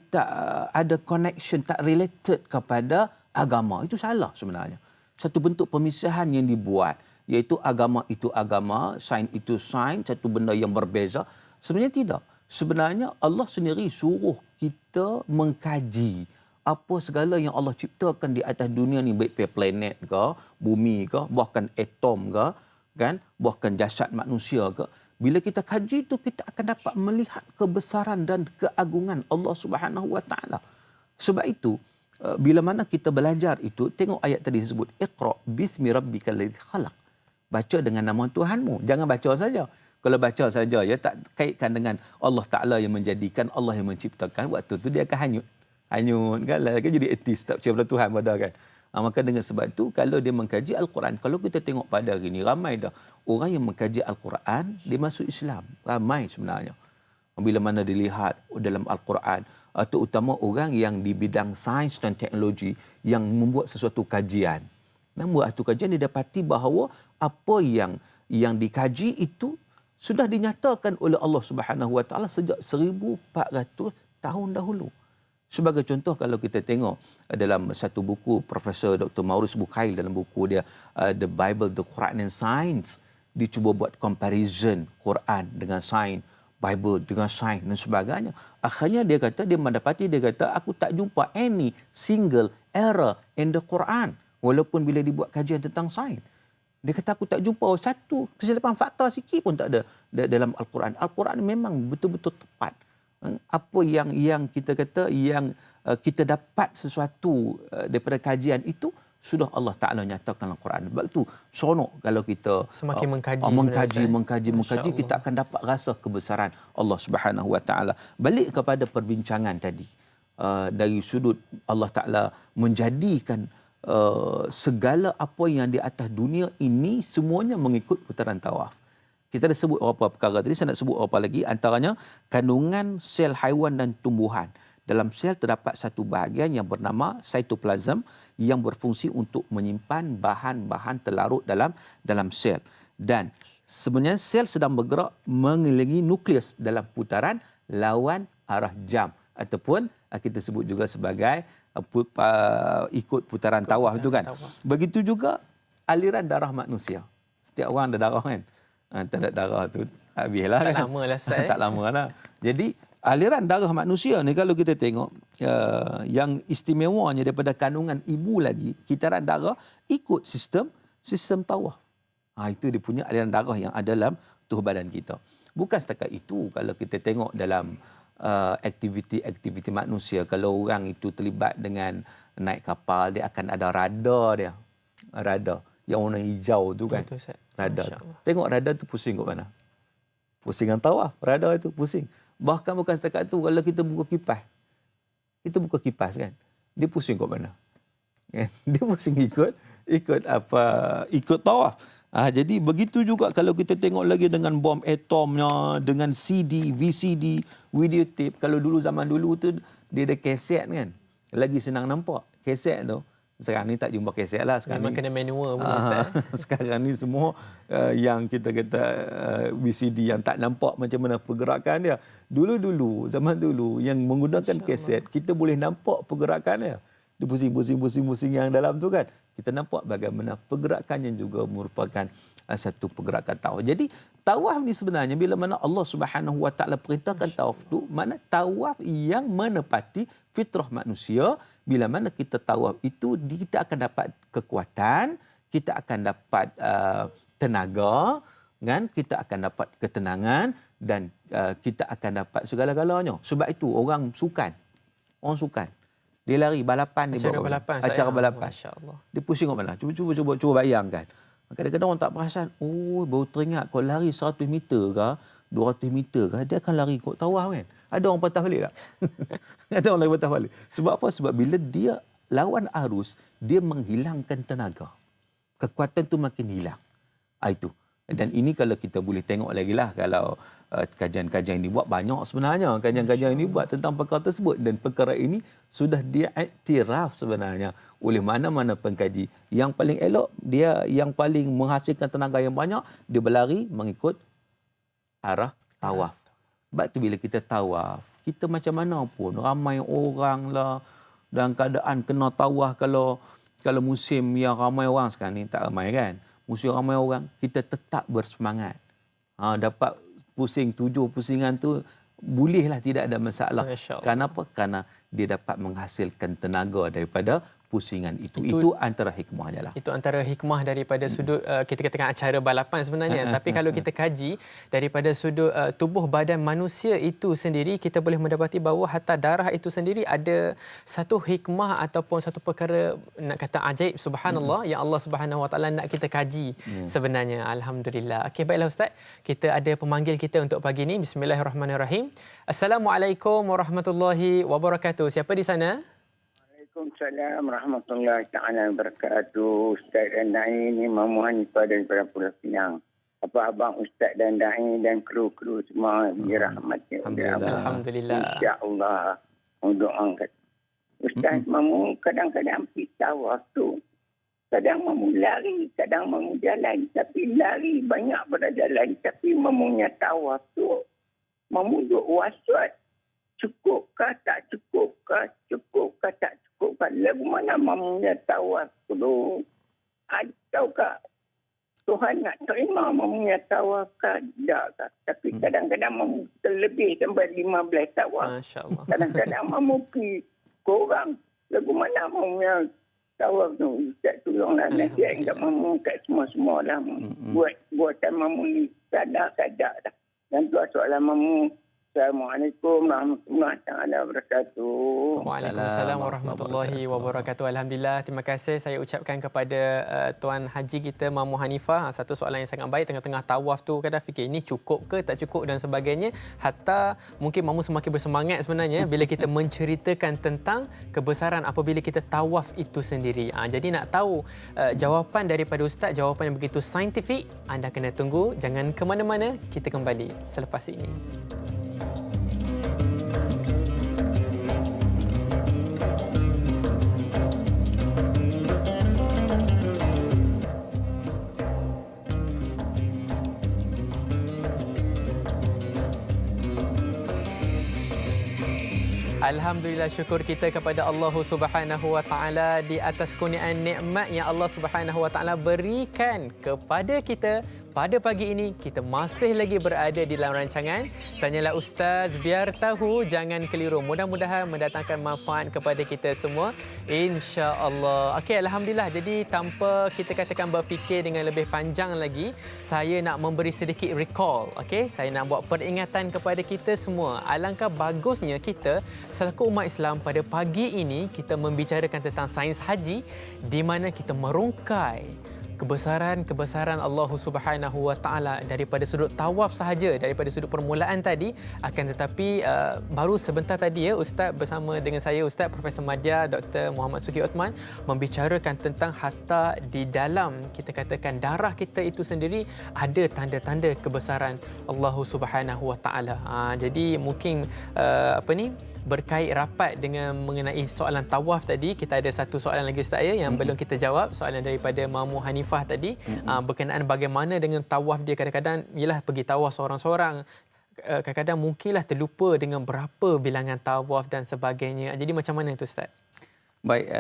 tak ada connection, tak related kepada agama. Itu salah sebenarnya. Satu bentuk pemisahan yang dibuat, iaitu agama itu agama, sains itu sains, satu benda yang berbeza. Sebenarnya tidak. Sebenarnya Allah sendiri suruh kita mengkaji apa segala yang Allah ciptakan di atas dunia ni, baik planet ke, bumi ke, bahkan atom ke, kan, bahkan jasad manusia ke. Bila kita kaji itu, kita akan dapat melihat kebesaran dan keagungan Allah Subhanahu Wa Taala. Sebab itu, bila mana kita belajar itu, tengok ayat tadi disebut Iqra bismi rabbikal ladzi khalaq. Baca dengan nama Tuhanmu. Jangan baca saja. Kalau baca saja, ya tak kaitkan dengan Allah Taala yang menjadikan, Allah yang menciptakan, waktu tu dia akan hanyut kan, lagi jadi ateis, tak percaya pada Tuhan pada kan. Maka dengan sebab itu, kalau dia mengkaji Al-Quran, kalau kita tengok pada hari ini, ramai dah orang yang mengkaji Al-Quran, dia masuk Islam. Ramai sebenarnya. Bila mana dilihat dalam Al-Quran, terutama orang yang di bidang sains dan teknologi yang membuat sesuatu kajian. Membuat sesuatu kajian, dia dapati bahawa apa yang dikaji itu sudah dinyatakan oleh Allah Subhanahu Wa Taala sejak 1400 tahun dahulu. Sebagai contoh, kalau kita tengok dalam satu buku Profesor Dr. Maurice Bucaille, dalam buku dia The Bible, The Quran and Science, dia cuba buat comparison Quran dengan sains, Bible dengan sains dan sebagainya. Akhirnya dia mendapati, aku tak jumpa any single error in the Quran, walaupun bila dibuat kajian tentang sains. Dia kata, aku tak jumpa satu kesilapan fakta sikit pun tak ada dalam Al-Quran. Al-Quran memang betul-betul tepat. Apa yang kita kata, yang kita dapat sesuatu daripada kajian itu, sudah Allah Ta'ala nyatakan dalam Quran. Sebab itu seronok kalau kita semakin mengkaji, kita akan dapat rasa kebesaran Allah Subhanahu Wa Ta'ala. Balik kepada perbincangan tadi, dari sudut Allah Ta'ala menjadikan segala apa yang di atas dunia ini semuanya mengikut putaran tawaf. Kita dah sebut beberapa perkara tadi, saya nak sebut apa lagi, antaranya kandungan sel haiwan dan tumbuhan. Dalam sel terdapat satu bahagian yang bernama cytoplasm yang berfungsi untuk menyimpan bahan-bahan terlarut dalam sel. Dan sebenarnya sel sedang bergerak mengelilingi nukleus dalam putaran lawan arah jam, ataupun kita sebut juga sebagai ikut putaran tawaf itu kan. Begitu juga aliran darah manusia. Setiap orang ada darah kan. Tak ada darah tu habislah kan. Tak lama lah Ustaz. Tak lama lah. Jadi aliran darah manusia ni kalau kita tengok, yang istimewanya daripada kandungan ibu lagi, kitaran darah ikut sistem tawaf. Itu dia punya aliran darah yang ada dalam tubuh badan kita. Bukan setakat itu, kalau kita tengok dalam aktiviti manusia, kalau orang itu terlibat dengan naik kapal, dia akan ada radar dia. Radar yang warna hijau tu kan. Betul, radar. Tengok radar tu pusing kat mana? Pusingan tawaf. Radar itu pusing. Bahkan bukan setakat tu, kalau kita buka kipas. Kita buka kipas kan. Dia pusing kat mana? Dia pusing ikut tawaf. Jadi begitu juga kalau kita tengok lagi dengan bom atomnya, dengan CD, VCD, videotape. Kalau zaman dulu tu dia ada kaset kan. Lagi senang nampak kaset tu. Sekarang ni tak jumpa kaset lah. Sekarang memang ni, kena manual pun Ustaz. sekarang ni semua yang kita kata VCD yang tak nampak macam mana pergerakan dia. Dulu, zaman dulu yang menggunakan kaset, kita boleh nampak pergerakan dia. Dia pusing yang dalam tu kan. Kita nampak bagaimana pergerakannya juga merupakan satu pergerakan tawaf. Jadi tawaf ni sebenarnya bila mana Allah Subhanahu Wa Taala perintahkan tawaf tu, mana tawaf yang menepati fitrah manusia. Bila mana kita tawaf itu, kita akan dapat kekuatan, kita akan dapat tenaga, kan? Kita akan dapat ketenangan dan kita akan dapat segala-galanya. Sebab itu orang sukan, dia lari balapan, acara balapan. Masya-Allah. Dia pusing kat mana? Cuba bayangkan. Kadang-kadang orang tak perasan, baru teringat kalau lari 100 meter ke 200 meter ke, dia akan lari kot tawaf kan. Ada orang patah balik tak? Ada orang lari patah balik. Sebab apa? Sebab bila dia lawan arus, dia menghilangkan tenaga. Kekuatan tu makin hilang. Itu. Dan ini kalau kita boleh tengok lagi lah, kalau kajian-kajian ini buat banyak sebenarnya. Kajian-kajian ini buat tentang perkara tersebut. Dan perkara ini sudah diiktiraf sebenarnya oleh mana-mana pengkaji. Yang paling elok, dia yang paling menghasilkan tenaga yang banyak, dia berlari mengikut arah tawaf. Sebab tu bila kita tawaf, kita macam mana pun, ramai orang lah, dalam keadaan kena tawaf, kalau musim yang ramai orang sekarang ni, tak ramai kan, musim ramai orang, kita tetap bersemangat. Dapat pusing 7 pusingan tu, bolehlah, tidak ada masalah. Kenapa? Karena dia dapat menghasilkan tenaga daripada pusingan itu. Itu antara hikmahnya lah. Itu antara hikmah daripada sudut kita katakan acara balapan sebenarnya. Tapi kalau kita kaji daripada sudut tubuh badan manusia itu sendiri, kita boleh mendapati bahawa hatta darah itu sendiri ada satu hikmah ataupun satu perkara nak kata ajaib, subhanallah, yang Allah Subhanahu Wa Taala nak kita kaji sebenarnya. Alhamdulillah. Okey, baiklah Ustaz. Kita ada pemanggil kita untuk pagi ini. Bismillahirrahmanirrahim. Assalamualaikum warahmatullahi wabarakatuh. Siapa di sana? Waalaikumsalam warahmatullahi taala wabarakatuh. Ustaz dan Dai ini Muhammad Hanifah daripada Pulau Pinang. Apa abang Ustaz dan Dai dan kru-kru semua dirahmati oleh Allah. Alhamdulillah. Insya-Allah. Doakan. Ustaz, mamu kadang-kadang pergi tawaf tu Kadang mamu lari, kadang mamu jalan. Tapi lari banyak pada jalan. Tapi mamunya tawaf tu, mamu duk waswat. Cukupkah, tak cukupkah, cukupkah, tak cukupkah. Lagu mana mamunya tawaf tu? Ataukah Tuhan nak terima mamunya tawaf kah? Tak. Tapi kadang-kadang mamu terlebih sampai 15 tawaf. Masya Allah. Kadang-kadang mamu pergi korang. Lagu mana mamunya tawaf tu? Ustaz tolonglah nasihat kat mamu kat semua-semua lah. Buatan mamu ni kadar-kadar dah. Dan tu soalan mamu. Assalamualaikum warahmatullahi taala wabarakatuh. Waalaikumsalam warahmatullahi wabarakatuh. Alhamdulillah, terima kasih saya ucapkan kepada Tuan Haji kita Mamu Hanifah. Satu soalan yang sangat baik, tengah-tengah tawaf tu kadang fikir ini cukup ke tak cukup dan sebagainya. Hatta mungkin Mamu semakin bersemangat sebenarnya bila kita menceritakan tentang kebesaran apabila kita tawaf itu sendiri. Jadi nak tahu jawapan daripada Ustaz, jawapan yang begitu saintifik, anda kena tunggu. Jangan ke mana-mana, kita kembali selepas ini. Alhamdulillah, syukur kita kepada Allah Subhanahu Wa Taala di atas kurniaan nikmat yang Allah Subhanahu Wa Taala berikan kepada kita. Pada pagi ini kita masih lagi berada di dalam rancangan Tanyalah Ustaz, biar tahu jangan keliru. Mudah-mudahan mendatangkan manfaat kepada kita semua, insya-Allah. Okey, alhamdulillah. Jadi tanpa kita katakan berfikir dengan lebih panjang lagi, saya nak memberi sedikit recall. Okey, saya nak buat peringatan kepada kita semua. Alangkah bagusnya kita selaku umat Islam pada pagi ini kita membicarakan tentang sains haji di mana kita merungkai kebesaran Allah Subhanahu Wa Taala daripada sudut tawaf sahaja, daripada sudut permulaan tadi. Akan tetapi baru sebentar tadi Ustaz bersama dengan saya, Ustaz Profesor Madya Dr. Muhammad Suki Othman, membicarakan tentang hatta di dalam kita katakan darah kita itu sendiri ada tanda-tanda kebesaran Allah Subhanahu Wa Taala. Jadi mungkin berkait rapat dengan mengenai soalan tawaf tadi. Kita ada satu soalan lagi Ustaz yang belum kita jawab, soalan daripada Mamu Hanifah tadi berkenaan bagaimana dengan tawaf dia. Kadang-kadang ialah pergi tawaf seorang-seorang, kadang-kadang mungkinlah terlupa dengan berapa bilangan tawaf dan sebagainya. Jadi macam mana itu Ustaz? Baik,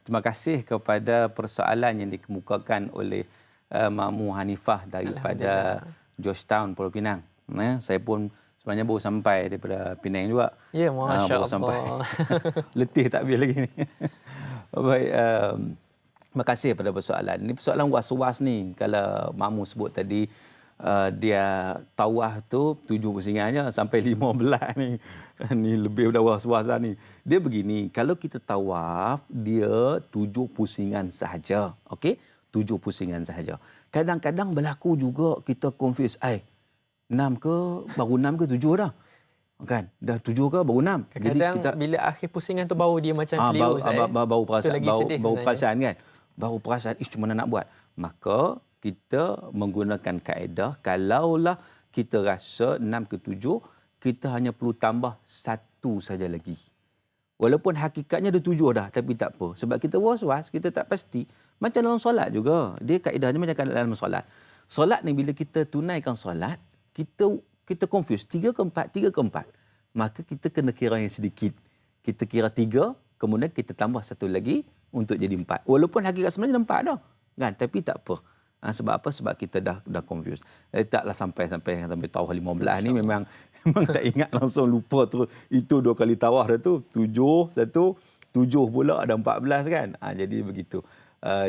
terima kasih kepada persoalan yang dikemukakan oleh Mamu Hanifah daripada Georgetown, Pulau Pinang. Saya pun sebenarnya baru sampai daripada Penang juga. Ya, Masya Allah. Sampai. Letih tak habis lagi ni. Baik, terima kasih pada persoalan. Ini persoalan was-was ni. Kalau Mamu sebut tadi, dia tawaf tu 7 pusingannya sampai 15 ni. Ni lebih dah was-was dah ni. Dia begini, kalau kita tawaf, dia 7 pusingan sahaja. Okey? 7 pusingan sahaja. Kadang-kadang berlaku juga kita confuse. 6 ke, baru 6 ke 7 dah. Kan? Dah 7 ke, baru 6. Kadang-kadang kita, bila akhir pusingan tu baru dia macam keliru. Baru perasan, baru perasan kan? Baru perasan, macam mana nak buat? Maka kita menggunakan kaedah, kalaulah kita rasa 6 ke 7, kita hanya perlu tambah 1 saja lagi. Walaupun hakikatnya ada 7 dah, tapi tak apa. Sebab kita was-was, kita tak pasti. Macam dalam solat juga. Dia kaedahnya macam dalam solat. Solat ni bila kita tunaikan solat, kita confuse 3 ke 4, maka kita kena kira yang sedikit. Kita kira 3, kemudian kita tambah 1 lagi untuk jadi 4. Walaupun hakikat sebenarnya 4 dah, kan? Tapi tak apa. Sebab apa? Sebab kita dah confuse. Taklah sampai tawaf 15 ni memang tak ingat, langsung lupa terus. Itu 2 kali tawaf dah tu. 7 pula ada 14 kan. Jadi begitu.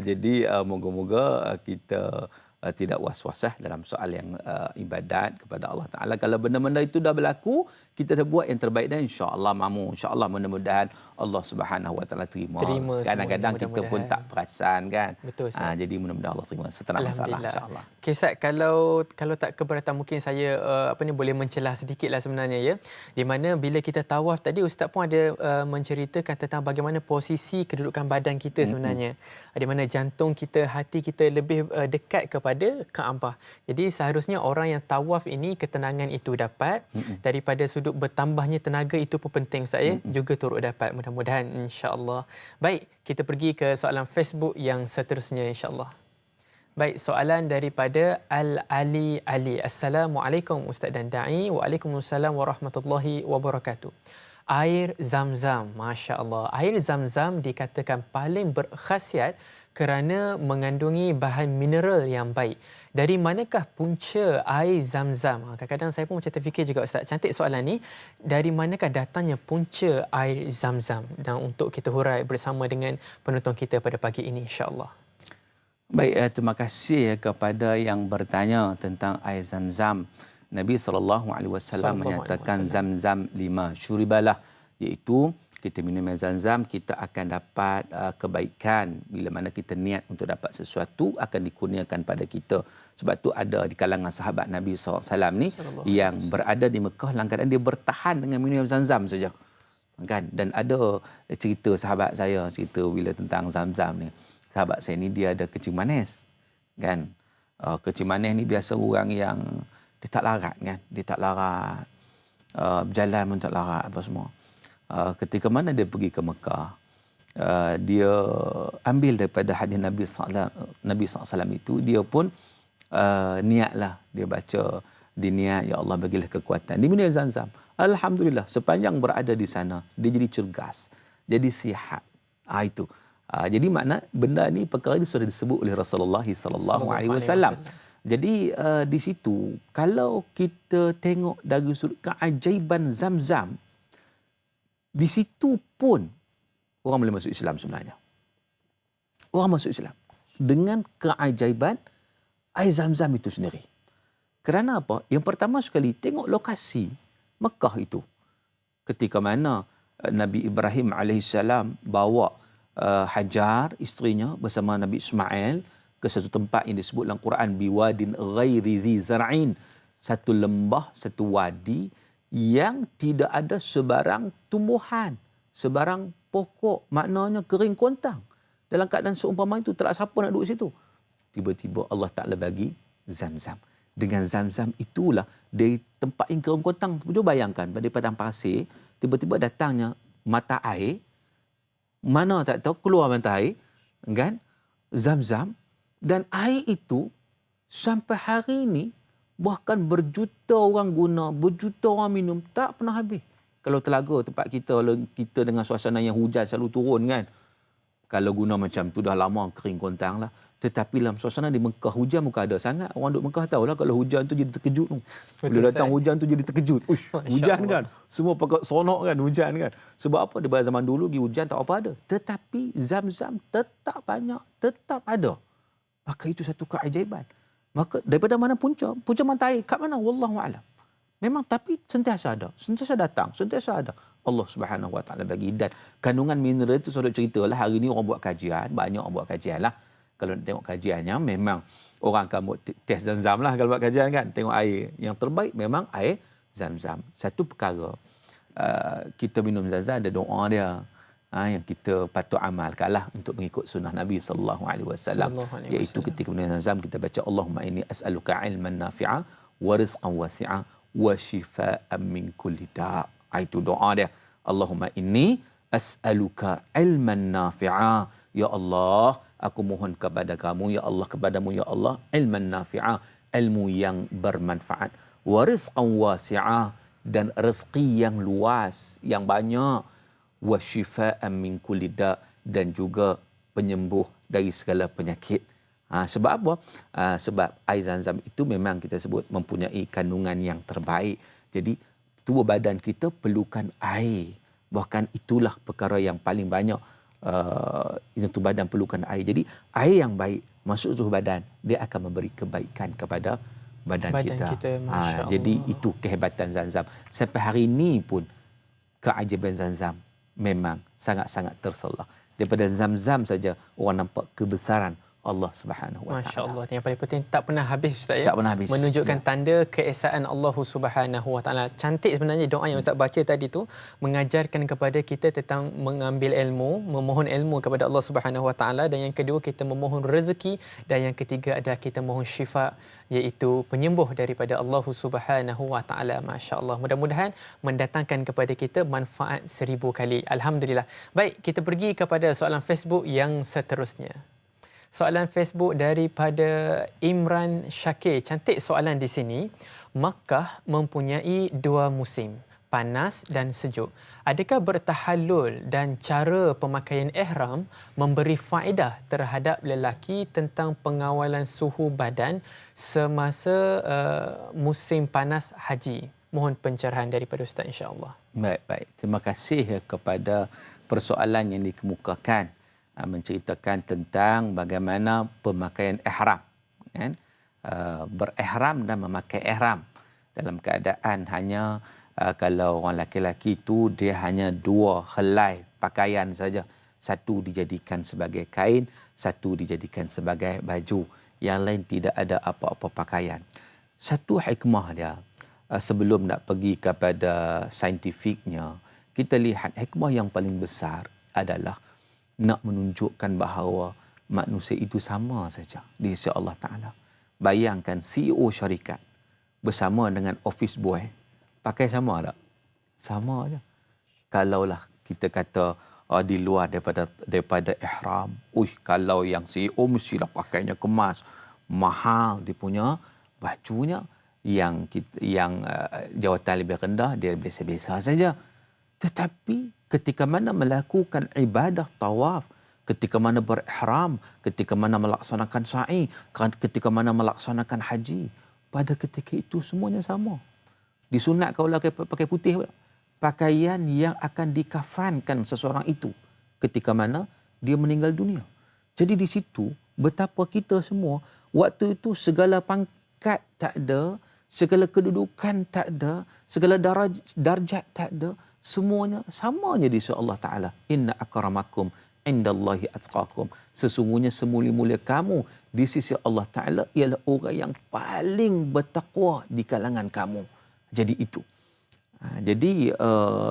Jadi moga-moga kita tidak was-was dalam soal yang ibadat kepada Allah Ta'ala. Kalau benda-benda itu dah berlaku, kita dah buat yang terbaik dan insya-Allah Mamu, insya-Allah mudah-mudahan Allah Subhanahu Wa Taala terima. Kadang-kadang kita pun tak perasan kan. Betul, jadi mudah-mudahan Allah terima setenang masalah insya-Allah. Okay, Ustaz, kalau tak keberatan mungkin saya boleh mencelah sedikitlah sebenarnya ya. Di mana bila kita tawaf tadi Ustaz pun ada menceritakan tentang bagaimana posisi kedudukan badan kita sebenarnya. Di mana jantung kita, hati kita lebih dekat kepada kepada Kaabah. Jadi seharusnya orang yang tawaf ini ketenangan itu dapat, daripada sudut bertambahnya tenaga itu pun penting Ustaz ya, juga turut dapat mudah-mudahan insya-Allah. Baik, kita pergi ke soalan Facebook yang seterusnya insya-Allah. Baik, soalan daripada Al-Ali Ali. Assalamualaikum Ustaz dan Da'i. Waalaikumsalam warahmatullahi wabarakatuh. Air Zam-Zam, masya-Allah. Air Zam-Zam dikatakan paling berkhasiat kerana mengandungi bahan mineral yang baik. Dari manakah punca air Zam-Zam? Kadang-kadang saya pun macam terfikir juga Ustaz. Cantik soalan ni. Dari manakah datangnya punca air Zam-Zam? Dan untuk kita hurai bersama dengan penonton kita pada pagi ini insya-Allah. Baik, terima kasih kepada yang bertanya tentang air Zam-Zam. Nabi SAW menyatakan Zam-Zam 5 syuribalah, iaitu kita minum air Zam-Zam, kita akan dapat kebaikan. Bila mana kita niat untuk dapat sesuatu, akan dikurniakan pada kita. Sebab tu ada di kalangan sahabat Nabi SAW ni yang berada di Mekah dalam keadaan dia bertahan dengan minum air Zam-Zam saja. Kan? Dan ada cerita sahabat saya, cerita bila tentang Zam-Zam ni. Sahabat saya ni dia ada kencing manis, kan? Kencing manis ni biasa orang yang dia tak larat, kan? Dia tak larat, berjalan pun tak larat apa semua. Ketika mana dia pergi ke Mekah, dia ambil daripada hadis Nabi SAW itu, dia pun niatlah, dia baca, dia niat, ya Allah bagilah kekuatan. Dia minum Zam-Zam. Alhamdulillah, sepanjang berada di sana, dia jadi cergas, jadi sihat. Itu. Jadi makna benda ni, perkara ini sudah disebut oleh Rasulullah sallallahu alaihi wasallam. Jadi di situ kalau kita tengok dari sudut keajaiban Zam-Zam, di situ pun orang boleh masuk Islam sebenarnya. Orang masuk Islam dengan keajaiban air Zam-Zam itu sendiri. Kerana apa? Yang pertama sekali, tengok lokasi Mekah itu. Ketika mana Nabi Ibrahim alaihissalam bawa Hajar, isterinya, bersama Nabi Ismail ke satu tempat yang disebut dalam Quran biwadin ghairi dhi zar'in, satu lembah, satu wadi yang tidak ada sebarang tumbuhan, sebarang pokok, maknanya kering kontang. Dalam keadaan seumpama itu, tak ada siapa nak duduk situ. Tiba-tiba Allah Ta'ala bagi Zam-Zam. Dengan Zam-Zam itulah, dari tempat yang kering kontang, cuba bayangkan, pada padang pasir, tiba-tiba datangnya mata air, mana tak tahu, keluar mata air, kan? Zam-Zam. Dan air itu sampai hari ini bahkan berjuta orang guna, berjuta orang minum, tak pernah habis. Kalau telaga tempat kita, kita dengan suasana yang hujan selalu turun, kan? Kalau guna macam tu dah lama kering kontang lah. Tetapi dalam suasana di Mekah, hujan muka ada sangat. Orang duduk Mekah tahulah kalau hujan tu jadi terkejut tu. Bila datang hujan tu jadi terkejut. Hujan kan. Semua pakai sonok kan, hujan kan. Sebab apa? Di zaman dulu di hujan tak apa ada. Tetapi Zam-Zam tetap banyak, tetap ada. Maka itu satu keajaiban. Maka daripada mana punca? Punca mata air. Kat mana? Wallahu a'lam. Memang tapi sentiasa ada. Sentiasa datang. Sentiasa ada. Allah Subhanahu Wa Taala bagi. Dan kandungan mineral itu sudah ceritalah. Hari ini orang buat kajian. Banyak orang buat kajian lah. Kalau nak tengok kajiannya, memang orang akan buat test Zam-Zam lah kalau buat kajian, kan. Tengok air. Yang terbaik memang air Zam-Zam. Satu perkara, kita minum Zam-Zam ada doa dia. Yang kita patut amalkanlah untuk mengikut sunnah Nabi SAW. Iaitu ketika minum Zam-Zam, kita baca Allahumma inni as'aluka ilman nafi'a wa rizqan wasi'a wa shifa'an min kulli da'. Itu doa dia. Allahumma inni as'aluka ilman nafi'a. Ya Allah, aku mohon kepada kamu, ya Allah, kepadamu, ya Allah, ilman nafi'ah, ilmu yang bermanfaat, wa rizqan wasi'ah, dan rezeki yang luas, yang banyak, wa shifa'an min kulli da', dan juga penyembuh dari segala penyakit. Sebab apa? Sebab air Zam-Zam itu memang kita sebut mempunyai kandungan yang terbaik. Jadi tubuh badan kita perlukan air. Bahkan itulah perkara yang paling banyak. Tubuh badan perlukan air. Jadi air yang baik masuk tubuh badan, dia akan memberi kebaikan kepada badan kita. Jadi itu kehebatan Zam-Zam. Sampai hari ini pun keajaiban Zam-Zam memang sangat-sangat terselah. Daripada Zam-Zam saja orang nampak kebesaran Allah Subhanahu wa Masya taala. Allah. Yang paling penting tak pernah habis Ustaz ya. Tak pernah habis. Menunjukkan tanda keesaan Allah Subhanahu wa taala. Cantik sebenarnya doa yang Ustaz baca tadi tu mengajarkan kepada kita tentang mengambil ilmu, memohon ilmu kepada Allah Subhanahu wa taala, dan yang kedua kita memohon rezeki, dan yang ketiga adalah kita mohon syifa, iaitu penyembuh daripada Allah Subhanahu wa taala. Masya-Allah. Mudah-mudahan mendatangkan kepada kita manfaat 1000 kali. Alhamdulillah. Baik, kita pergi kepada soalan Facebook yang seterusnya. Soalan Facebook daripada Imran Syakir. Cantik soalan di sini. Makkah mempunyai 2 musim, panas dan sejuk. Adakah bertahallul dan cara pemakaian ihram memberi faedah terhadap lelaki tentang pengawalan suhu badan semasa musim panas haji? Mohon pencerahan daripada Ustaz insya-Allah. Baik. Terima kasih kepada persoalan yang dikemukakan, menceritakan tentang bagaimana pemakaian ihram, kan? Berihram dan memakai ihram dalam keadaan hanya kalau orang lelaki itu dia hanya 2 helai pakaian saja. Satu dijadikan sebagai kain, satu dijadikan sebagai baju. Yang lain tidak ada apa-apa pakaian. Satu hikmah dia, sebelum nak pergi kepada saintifiknya, kita lihat hikmah yang paling besar adalah nak menunjukkan bahawa manusia itu sama saja di sisi Allah Ta'ala. Bayangkan CEO syarikat bersama dengan office boy, pakai sama tak? Sama aja. Kalaulah kita kata di luar daripada ihram, kalau yang CEO mestilah pakainya kemas, mahal dia punya bajunya, yang jawatan lebih rendah dia biasa-biasa saja. Tetapi ketika mana melakukan ibadah tawaf, ketika mana berihram, ketika mana melaksanakan sa'i, ketika mana melaksanakan haji, pada ketika itu semuanya sama. Disunat kalau pakai putih, pakaian yang akan dikafankan seseorang itu ketika mana dia meninggal dunia. Jadi di situ betapa kita semua waktu itu segala pangkat tak ada, segala kedudukan tak ada, segala darjat tak ada, semuanya samanya di sisi Allah Ta'ala. Inna akramakum indallahi atqakum. Sesungguhnya semulia-mulia kamu di sisi Allah Ta'ala ialah orang yang paling bertakwa di kalangan kamu. Jadi itu. Jadi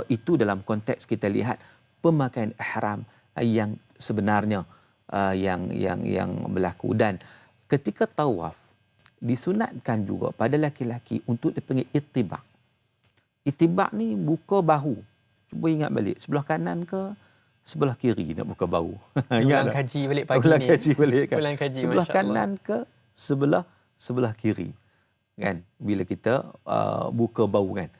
itu dalam konteks kita lihat pemakaian ihram yang sebenarnya yang berlaku. Dan ketika tawaf disunatkan juga pada laki-laki untuk dipanggil itibak. Itibak ni buka bahu. Cuba ingat balik, sebelah kanan ke sebelah kiri nak buka bahu. Ulang kaji balik pagi ulang ni. Kaji balik kan. Ulang kaji, sebelah Masya Allah. kanan ke sebelah kiri. Kan? Bila kita buka bahu kan.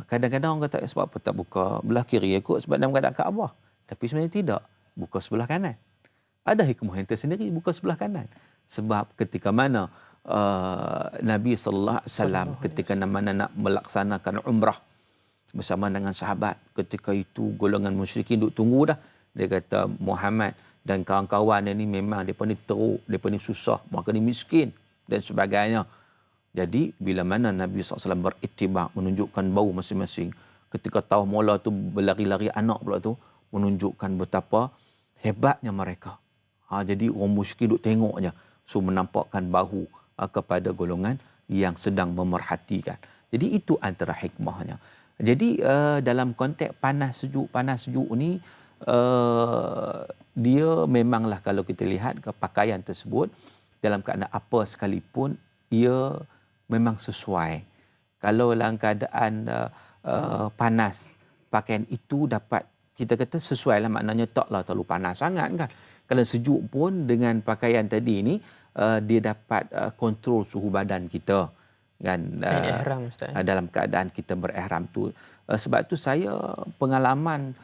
Kadang-kadang orang kata sebab apa tak buka belah kiri, ikut sebab dalam keadaan Kaabah. Tapi sebenarnya tidak. Buka sebelah kanan. Ada hikmah yang tersendiri buka sebelah kanan. Sebab ketika mana Nabi sallallahu alaihi wasallam ketika mana nak melaksanakan umrah bersama dengan sahabat, ketika itu golongan musyrikin duk tunggu dah. Dia kata Muhammad dan kawan-kawan dia ni memang depa ni teruk, depa ni susah, mereka ni miskin dan sebagainya. Jadi bila mana Nabi SAW beritibak menunjukkan bau masing-masing, ketika tahu mula tu berlari-lari anak pula tu menunjukkan betapa hebatnya mereka. Jadi orang musyrik duk tengok je, so menampakkan bahu kepada golongan yang sedang memerhatikan. Jadi itu antara hikmahnya. Jadi dalam konteks panas sejuk ni dia memanglah kalau kita lihat ke pakaian tersebut dalam keadaan apa sekalipun ia memang sesuai. Kalau dalam keadaan panas, pakaian itu dapat kita kata sesuai lah, maknanya taklah terlalu panas sangat kan. Kalau sejuk pun dengan pakaian tadi ni dia dapat kontrol suhu badan kita kan, ihram, Ustaz. dalam keadaan kita berihram tu. Sebab tu saya pengalaman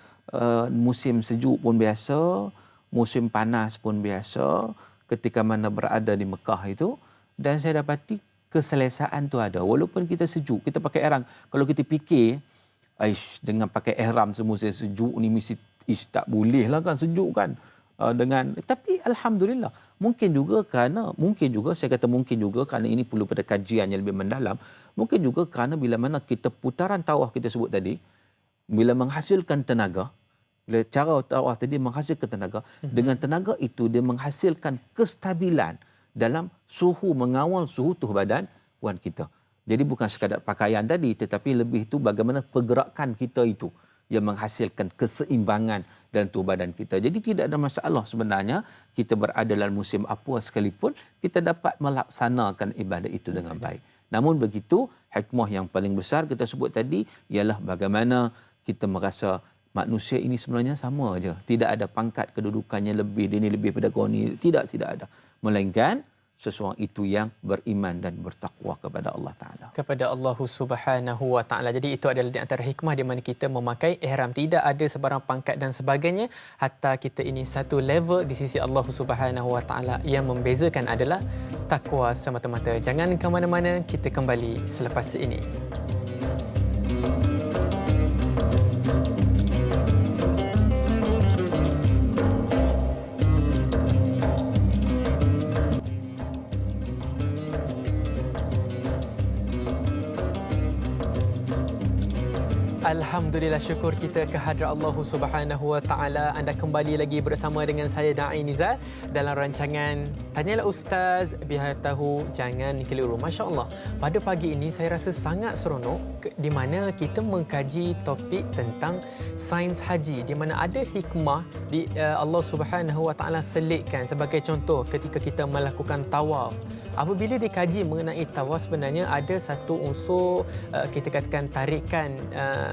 musim sejuk pun biasa, musim panas pun biasa ketika mana berada di Mekah itu, dan saya dapati keselesaan tu ada. Walaupun kita sejuk, kita pakai ihram. Kalau kita fikir, dengan pakai ihram semusim sejuk ni mesti tak boleh lah kan, sejuk kan. Tapi alhamdulillah, mungkin juga kerana ini perlu pada kajian yang lebih mendalam, mungkin juga kerana bila mana kita putaran tawaf kita sebut tadi, bila menghasilkan tenaga, Bila cara tawaf tadi menghasilkan tenaga, dengan tenaga itu dia menghasilkan kestabilan dalam suhu, mengawal suhu tubuh badan kita. Jadi bukan sekadar pakaian tadi, tetapi lebih itu bagaimana pergerakan kita itu yang menghasilkan keseimbangan dalam tubuh badan kita. Jadi tidak ada masalah sebenarnya kita berada dalam musim apa sekalipun, kita dapat melaksanakan ibadat itu dengan baik. Namun begitu, hikmah yang paling besar kita sebut tadi ialah bagaimana kita merasa manusia ini sebenarnya sama aja. Tidak ada pangkat kedudukannya lebih, dia ni lebih pada kau ni. Tidak ada. Melainkan seseorang itu yang beriman dan bertakwa kepada Allah Ta'ala. Kepada Allah Subhanahu Wa Ta'ala. Jadi itu adalah di antara hikmah di mana kita memakai ihram. Tidak ada sebarang pangkat dan sebagainya. Hatta kita ini satu level di sisi Allah Subhanahu Wa Ta'ala. Yang membezakan adalah takwa semata-mata. Jangan ke mana-mana, kita kembali selepas ini. Alhamdulillah, syukur kita kehadrat Allah Subhanahu Wa Ta'ala. Anda kembali lagi bersama dengan saya Da'i Nizal dalam rancangan Tanyalah Ustaz, biar tahu jangan keliru. Masya Allah, pada pagi ini saya rasa sangat seronok di mana kita mengkaji topik tentang sains haji, di mana ada hikmah di Allah Subhanahu Wa Ta'ala selitkan. Sebagai contoh, ketika kita melakukan tawaf, apabila dikaji mengenai tawaf, sebenarnya ada satu unsur kita katakan tarikan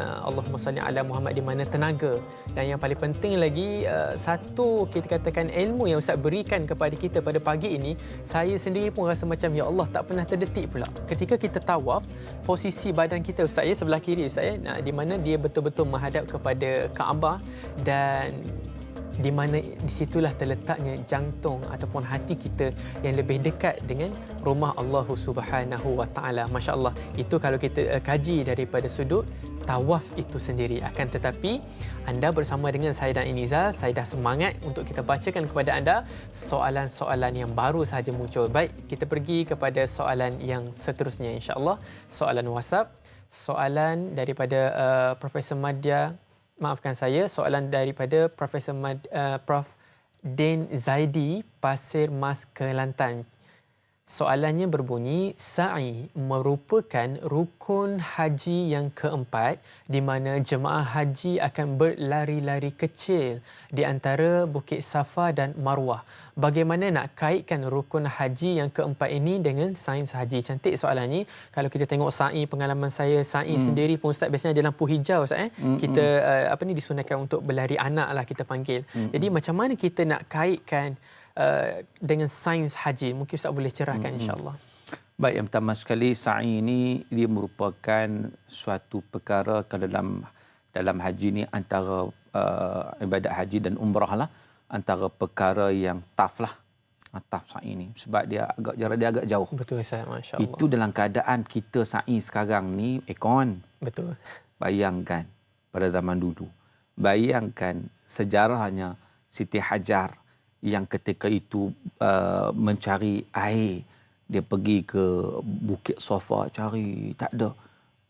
Allahumma salli ala Muhammad, di mana tenaga, dan yang paling penting lagi satu kita katakan ilmu yang Ustaz berikan kepada kita pada pagi ini. Saya sendiri pun rasa macam ya Allah, tak pernah terdetik pula ketika kita tawaf, posisi badan kita Ustaz ya, sebelah kiri Ustaz ya, di mana dia betul-betul menghadap kepada Kaabah, dan di mana di situlah terletaknya jantung ataupun hati kita yang lebih dekat dengan rumah Allah Subhanahu Wa Ta'ala. Masya-Allah, itu kalau kita kaji daripada sudut tawaf itu sendiri. Akan tetapi anda bersama dengan saya dan Inizal, saya dah semangat untuk kita bacakan kepada anda soalan-soalan yang baru sahaja muncul. Baik, kita pergi kepada soalan yang seterusnya insya-Allah. Soalan WhatsApp, soalan daripada Profesor Madya. Maafkan saya, soalan daripada Prof. Din Zaidi, Pasir Mas, Kelantan. Soalannya berbunyi, sa'i merupakan rukun haji yang keempat di mana jemaah haji akan berlari-lari kecil di antara Bukit Safa dan Marwah. Bagaimana nak kaitkan rukun haji yang keempat ini dengan sains haji? Cantik soalannya. Kalau kita tengok sa'i, pengalaman saya sa'i sendiri pun Ustaz, biasanya ada lampu hijau Ustaz kita disunatkan untuk berlari anak lah kita panggil. Jadi macam mana kita nak kaitkan dengan sains haji? Mungkin Ustaz boleh cerahkan insya-Allah. Baik, yang pertama sekali, sa'i ini dia merupakan suatu perkara kalau dalam haji ni antara ibadat haji dan umrah lah, antara perkara yang tough lah. Tough sa'i ni sebab dia agak jarak dia agak jauh. Betul Ustaz, masya-Allah. Itu dalam keadaan kita sa'i sekarang ni aircon. Betul. Bayangkan pada zaman dulu. Bayangkan sejarahnya Siti Hajar yang ketika itu mencari air. Dia pergi ke Bukit Safa cari, tak ada.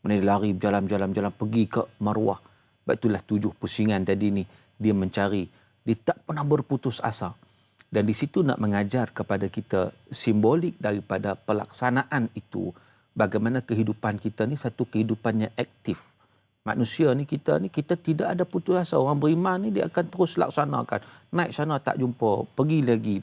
Dia lari berjalan pergi ke Marwah. Sebab itulah 7 pusingan tadi ni dia mencari. Dia tak pernah berputus asa. Dan di situ nak mengajar kepada kita simbolik daripada pelaksanaan itu. Bagaimana kehidupan kita ni satu kehidupan yang aktif. Manusia ni kita tidak ada putus asa. Orang beriman ni dia akan terus laksanakan. Naik sana tak jumpa, pergi lagi.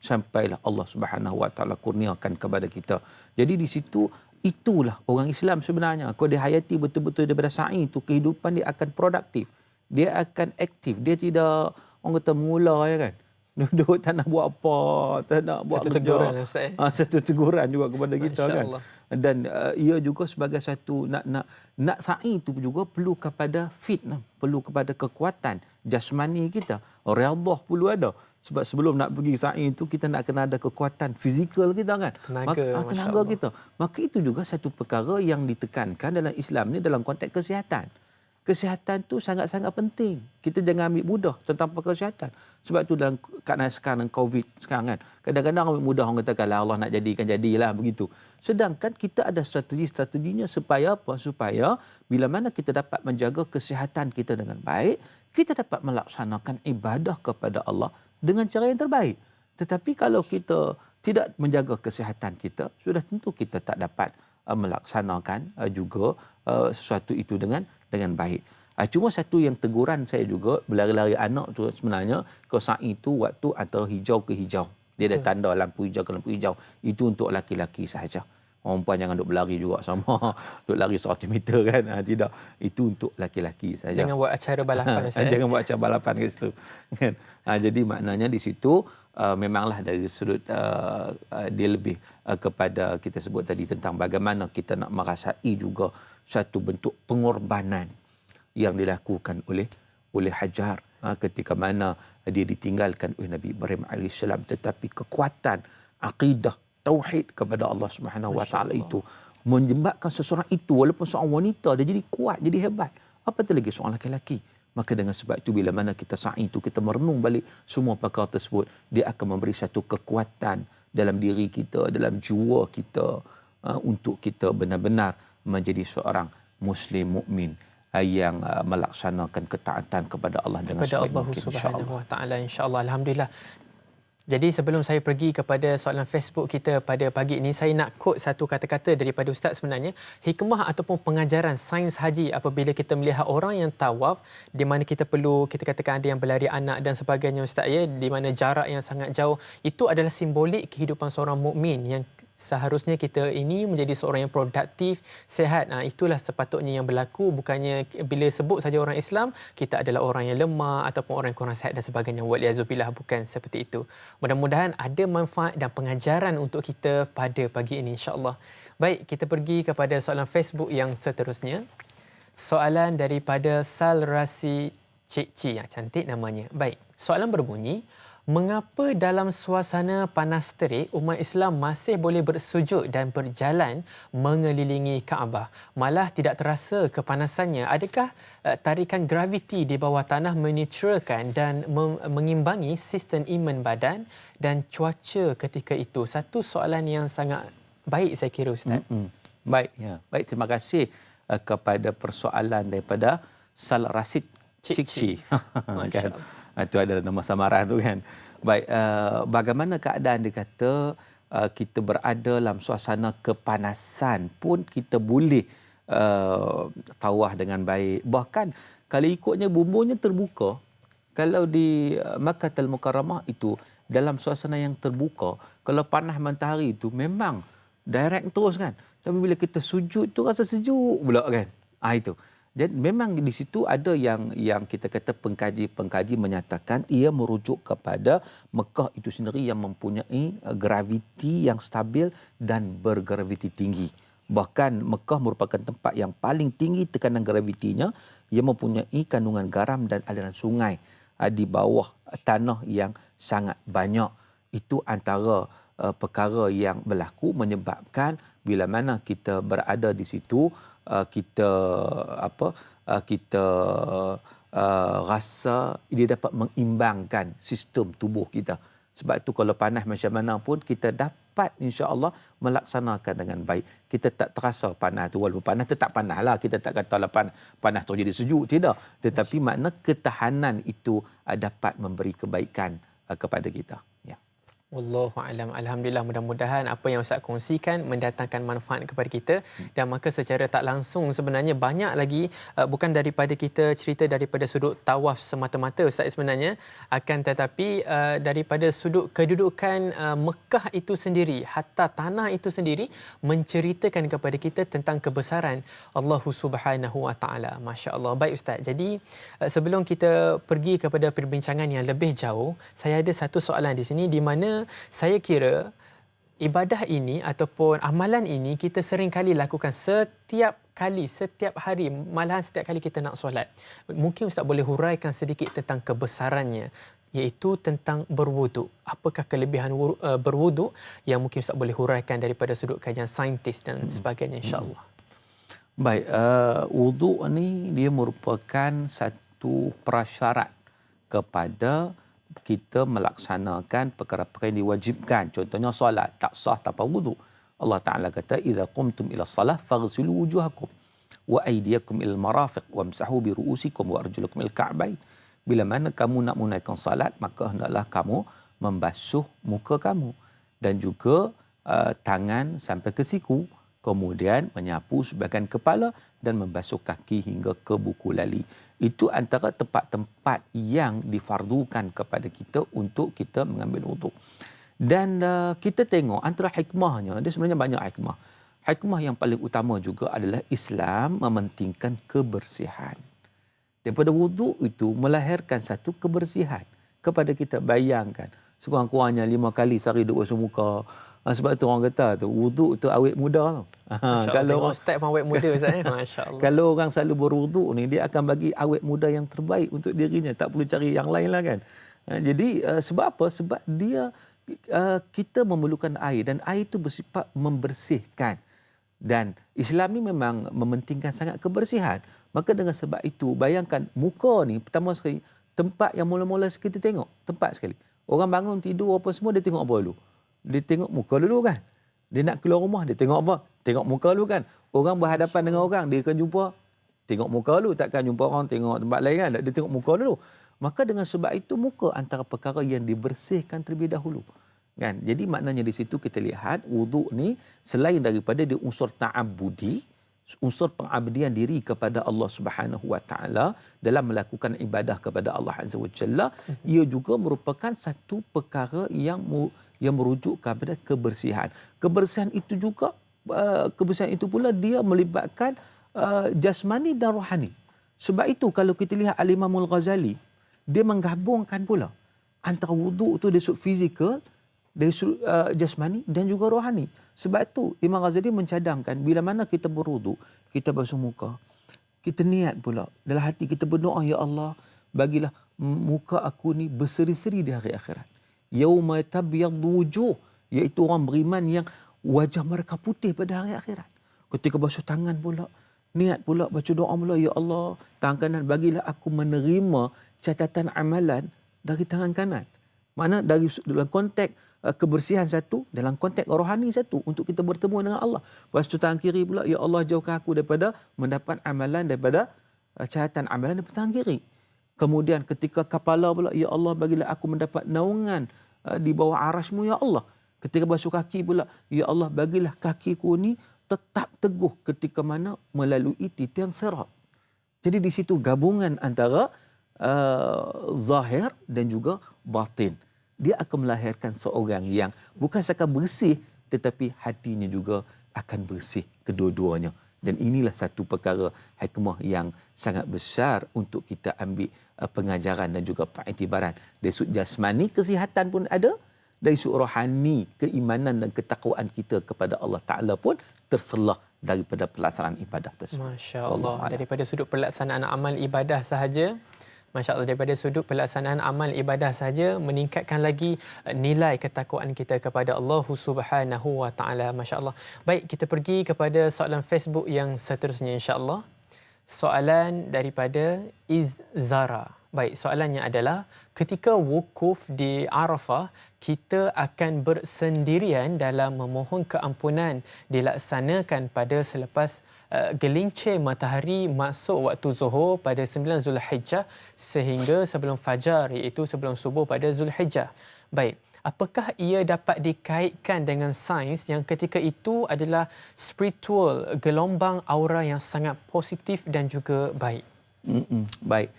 Sampailah Allah Subhanahu Wa Ta'ala kurniakan kepada kita. Jadi di situ itulah orang Islam sebenarnya. Kalau dia hayati betul-betul daripada sa'i itu, kehidupan dia akan produktif. Dia akan aktif. Dia tidak orang kata mula ya kan. Duduk tak nak buat apa, tak nak buat satu teguran Ustaz. Satu teguran juga kepada kita kan. Allah. Dan ia juga sebagai satu nak sa'i itu juga perlu kepada perlu kepada kekuatan jasmani kita. Riyadhah perlu ada. Sebab sebelum nak pergi sa'i itu kita nak kena ada kekuatan fizikal kita kan. Tenaga kita. Maka itu juga satu perkara yang ditekankan dalam Islam ni dalam konteks kesihatan. Kesihatan tu sangat-sangat penting. Kita jangan ambil mudah tentang kesihatan. Sebab tu dalam keadaan sekarang COVID sekarang kan, kadang-kadang ambil mudah orang kata kalau Allah nak jadikan jadilah begitu. Sedangkan kita ada strategi-strateginya supaya apa? Supaya bila mana kita dapat menjaga kesihatan kita dengan baik, kita dapat melaksanakan ibadah kepada Allah dengan cara yang terbaik. Tetapi kalau kita tidak menjaga kesihatan kita, sudah tentu kita tak dapat melaksanakan juga sesuatu itu dengan baik. Cuma satu yang teguran saya juga, berlari-lari anak tu sebenarnya ke sa'i itu waktu antara hijau ke hijau. Dia ada tanda lampu hijau ke lampu hijau. Itu untuk laki-laki sahaja. Orang perempuan jangan duk berlari juga sama. Duk lari 100 meter kan. Tidak. Itu untuk laki-laki sahaja. Jangan buat acara balapan Ustaz. Jangan buat acara balapan kat situ. Kan? Jadi maknanya di situ memanglah dari sudut dia lebih kepada kita sebut tadi tentang bagaimana kita nak merasai juga satu bentuk pengorbanan yang dilakukan oleh Hajar ketika mana dia ditinggalkan oleh Nabi Ibrahim AS, tetapi kekuatan akidah tauhid kepada Allah Subhanahu Wa Taala itu menyebabkan seseorang itu walaupun seorang wanita dia jadi kuat, jadi hebat. Apatah lagi seorang lelaki. Maka dengan sebab itu bila mana kita sa'i itu kita merenung balik semua perkara tersebut, dia akan memberi satu kekuatan dalam diri kita, dalam jiwa kita untuk kita benar-benar menjadi seorang muslim mukmin yang melaksanakan ketaatan kepada Allah dengan kepada Allah Subhanahu Wa Taala, insya-Allah. Alhamdulillah. Jadi sebelum saya pergi kepada soalan Facebook kita pada pagi ini, saya nak quote satu kata-kata daripada Ustaz sebenarnya. Hikmah ataupun pengajaran sains haji apabila kita melihat orang yang tawaf, di mana kita perlu, kita katakan ada yang berlari anak dan sebagainya Ustaz ya, di mana jarak yang sangat jauh, itu adalah simbolik kehidupan seorang mukmin yang seharusnya kita ini menjadi seorang yang produktif, sehat. Itulah sepatutnya yang berlaku, bukannya bila sebut saja orang Islam, kita adalah orang yang lemah ataupun orang yang kurang sihat dan sebagainya. Waliyazubillah, bukan seperti itu. Mudah-mudahan ada manfaat dan pengajaran untuk kita pada pagi ini, insya-Allah. Baik, kita pergi kepada soalan Facebook yang seterusnya. Soalan daripada Salrasi Cikci, cantik namanya. Baik, soalan berbunyi, mengapa dalam suasana panas terik umat Islam masih boleh bersujud dan berjalan mengelilingi Kaabah, malah tidak terasa kepanasannya? Adakah tarikan graviti di bawah tanah menetralkan dan mengimbangi sistem imun badan dan cuaca ketika itu? Satu soalan yang sangat baik saya kira Ustaz. Baik, ya. Baik, terima kasih kepada persoalan daripada Sal Rasid Cikci. Kan? Itu ada nama samaran tu kan. Baik, bagaimana keadaan dia kata kita berada dalam suasana kepanasan pun kita boleh tawaf dengan baik. Bahkan kalau ikutnya bumbungnya terbuka, kalau di Makkahul Mukarramah itu dalam suasana yang terbuka, kalau panas matahari itu memang direct terus kan. Tapi bila kita sujud tu rasa sejuk pula kan. Itu. Jadi memang di situ ada yang kita kata pengkaji menyatakan ia merujuk kepada Mekah itu sendiri yang mempunyai graviti yang stabil dan bergraviti tinggi. Bahkan Mekah merupakan tempat yang paling tinggi tekanan gravitinya, ia mempunyai kandungan garam dan aliran sungai di bawah tanah yang sangat banyak. Itu antara perkara yang berlaku menyebabkan bila mana kita berada di situ kita rasa dia dapat mengimbangkan sistem tubuh kita. Sebab itu kalau panas macam mana pun kita dapat insya-Allah melaksanakan dengan baik. Kita tak terasa panas tu, walaupun panas tetap panaslah. Kita tak katalah panas tu jadi sejuk, tidak. Tetapi makna ketahanan itu dapat memberi kebaikan kepada kita. Ya. Wallahu a'lam. Alhamdulillah, mudah-mudahan apa yang Ustaz kongsikan mendatangkan manfaat kepada kita, dan maka secara tak langsung sebenarnya banyak lagi bukan daripada kita cerita daripada sudut tawaf semata-mata Ustaz sebenarnya, akan tetapi daripada sudut kedudukan Mekah itu sendiri, hatta tanah itu sendiri menceritakan kepada kita tentang kebesaran Allah Subhanahu Wa Taala. Masya-Allah. Baik Ustaz. Jadi sebelum kita pergi kepada perbincangan yang lebih jauh, saya ada satu soalan di sini di mana saya kira ibadah ini ataupun amalan ini kita sering kali lakukan setiap hari, malahan setiap kali kita nak solat. Mungkin Ustaz boleh huraikan sedikit tentang kebesarannya, iaitu tentang berwuduk. Apakah kelebihan berwuduk yang mungkin Ustaz boleh huraikan daripada sudut kajian saintis dan sebagainya, insya-Allah. Baik, wuduk ni dia merupakan satu prasyarat kepada kita melaksanakan perkara-perkara yang diwajibkan. Contohnya solat, tak sah tanpa wuduk. Allah Ta'ala kata, "Idza qumtum ila salah faghsilu wujuhakum wa aydiyakum ilal marafiq wamsahu bi ru'usikum wa arjulakum ilal ka'bain." Bila mana kamu nak menunaikan salat, maka hendaklah kamu membasuh muka kamu dan juga tangan sampai ke siku, kemudian menyapu sebahagian kepala dan membasuh kaki hingga ke buku lali. Itu antara tempat-tempat yang difardukan kepada kita untuk kita mengambil wuduk. Dan kita tengok antara hikmahnya, dia sebenarnya banyak hikmah. Hikmah yang paling utama juga adalah Islam mementingkan kebersihan. Daripada wuduk itu melahirkan satu kebersihan kepada kita. Bayangkan, sekurang-kurangnya 5 kali sehari duduk basuh muka. Sebab tu orang kata tu wuduk tu awet muda tu. Kalau ustaz pun awet muda Ustaz. Masya-Allah. Kalau orang selalu berwuduk ni, dia akan bagi awet muda yang terbaik untuk dirinya, tak perlu cari yang lain lah kan. Jadi sebab apa? Sebab dia kita memerlukan air dan air itu bersifat membersihkan. Dan Islam ni memang mementingkan sangat kebersihan. Maka dengan sebab itu, bayangkan muka ni pertama sekali tempat yang mula-mula kita tengok, tempat sekali. Orang bangun tidur apa semua, dia tengok apa dulu? Dia tengok muka dulu kan. Dia nak keluar rumah, dia tengok apa? Tengok muka dulu kan. Orang berhadapan dengan orang, dia akan jumpa, tengok muka dulu. Takkan jumpa orang tengok tempat lain kan. Dia tengok muka dulu. Maka dengan sebab itu, muka antara perkara yang dibersihkan terlebih dahulu. Kan? Jadi maknanya di situ kita lihat wuduk ni selain daripada dia unsur ta'abbudi, unsur pengabdian diri kepada Allah Subhanahu Wa Taala dalam melakukan ibadah kepada Allah Azza wa Jalla, ia juga merupakan satu perkara yang merujuk kepada kebersihan. Kebersihan itu juga kebersihan itu pula dia melibatkan jasmani dan rohani. Sebab itu kalau kita lihat Al-Imam Al-Ghazali, dia menggabungkan pula antara wuduk tu dari sudut fizikal, dari sudut jasmani dan juga rohani. Sebab itu Imam Ghazali mencadangkan bila mana kita berwuduk, kita basuh muka, kita niat pula dalam hati kita berdoa, ya Allah, bagilah muka aku ni berseri-seri di hari akhirat. Yauma tabyaddu wujuh, iaitu orang beriman yang wajah mereka putih pada hari akhirat. Ketika basuh tangan pula, niat pula baca doa pula, ya Allah, tangan kanan bagilah aku menerima catatan amalan dari tangan kanan. Mana dari dalam konteks kebersihan satu, dalam konteks rohani satu, untuk kita bertemu dengan Allah. Basuh tangan kiri pula, ya Allah, jauhkan aku daripada mendapat amalan daripada catatan amalan daripada tangan kiri. Kemudian ketika kepala pula, ya Allah, bagilah aku mendapat naungan di bawah arasmu, ya Allah. Ketika basuh kaki pula, ya Allah, bagilah kakiku ni tetap teguh ketika mana melalui titian sirat. Jadi di situ gabungan antara zahir dan juga batin. Dia akan melahirkan seorang yang bukan sekadar bersih, tetapi hatinya juga akan bersih kedua-duanya. Dan inilah satu perkara hikmah yang sangat besar untuk kita ambil pengajaran dan juga pengiktibaran. Dari sudut jasmani, kesihatan pun ada. Dari sudut rohani, keimanan dan ketakwaan kita kepada Allah Ta'ala pun terselah daripada pelaksanaan ibadah tersebut. Masya Allah. Daripada sudut pelaksanaan amal ibadah sahaja, Masya Allah, daripada sudut pelaksanaan amal ibadah saja meningkatkan lagi nilai ketakwaan kita kepada Allah Subhanahu Wa Taala. Masya Allah. Baik, kita pergi kepada soalan Facebook yang seterusnya, insya-Allah. Soalan daripada Izzara. Baik, soalannya adalah, ketika wukuf di Arafah, kita akan bersendirian dalam memohon keampunan dilaksanakan pada selepas gelincir matahari masuk waktu Zuhur pada 9 Zulhijjah sehingga sebelum fajar, iaitu sebelum subuh pada Zulhijjah. Baik, apakah ia dapat dikaitkan dengan sains yang ketika itu adalah spiritual, gelombang aura yang sangat positif dan juga baik? Baik.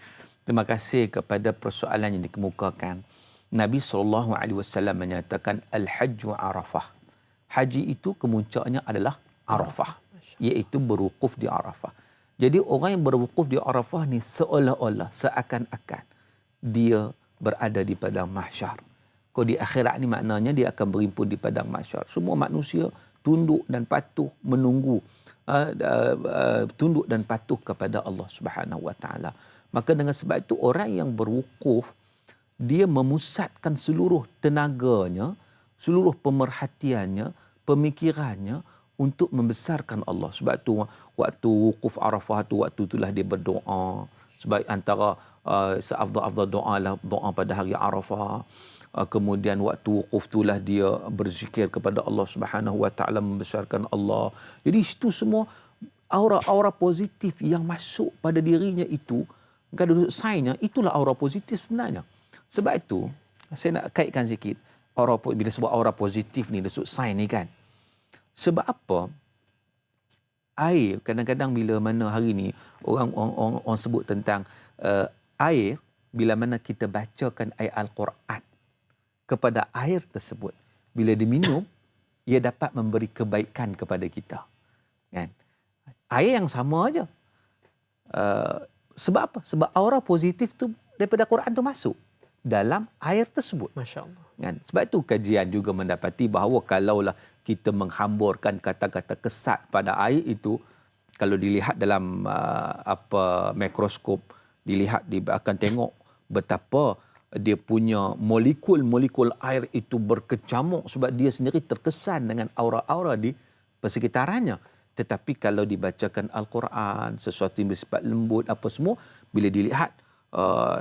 Terima kasih kepada persoalan yang dikemukakan. Nabi SAW menyatakan Al-Hajju Arafah. Haji itu kemuncaknya adalah Arafah, iaitu berwukuf di Arafah. Jadi orang yang berwukuf di Arafah ni seolah-olah, seakan-akan dia berada di padang mahsyar. Kalau di akhirat ni maknanya dia akan berhimpun di padang mahsyar. Semua manusia tunduk dan patuh menunggu, tunduk dan patuh kepada Allah Subhanahu Wa Taala. Maka dengan sebab itu orang yang berwukuf, dia memusatkan seluruh tenaganya, seluruh pemerhatiannya, pemikirannya untuk membesarkan Allah. Sebab tu waktu wukuf Arafah tu, waktu itulah dia berdoa. Sebab antara seafdal-afdal doa lah doa pada hari Arafah. Kemudian waktu wukuf itulah dia berzikir kepada Allah Subhanahu Wa Taala, membesarkan Allah. Jadi itu semua aura-aura positif yang masuk pada dirinya itu, kalau duduk sainnya, itulah aura positif sebenarnya. Sebab itu saya nak kaitkan sikit bila sebut aura positif ni, disebut sains ni kan. Sebab apa? Air, kadang-kadang bila mana hari ni orang sebut tentang air, bila mana kita bacakan ayat Al-Quran kepada air tersebut, bila diminum, ia dapat memberi kebaikan kepada kita. Kan? Air yang sama aja. Sebab apa? Sebab aura positif tu daripada Quran tu masuk dalam air tersebut. Masya Allah. Kan? Sebab itu kajian juga mendapati bahawa kalaulah kita menghamburkan kata-kata kesat pada air itu, kalau dilihat dalam mikroskop, akan tengok betapa dia punya molekul-molekul air itu berkecamuk sebab dia sendiri terkesan dengan aura-aura di persekitarannya. Tetapi kalau dibacakan Al-Quran, sesuatu yang bersifat lembut, apa semua, bila dilihat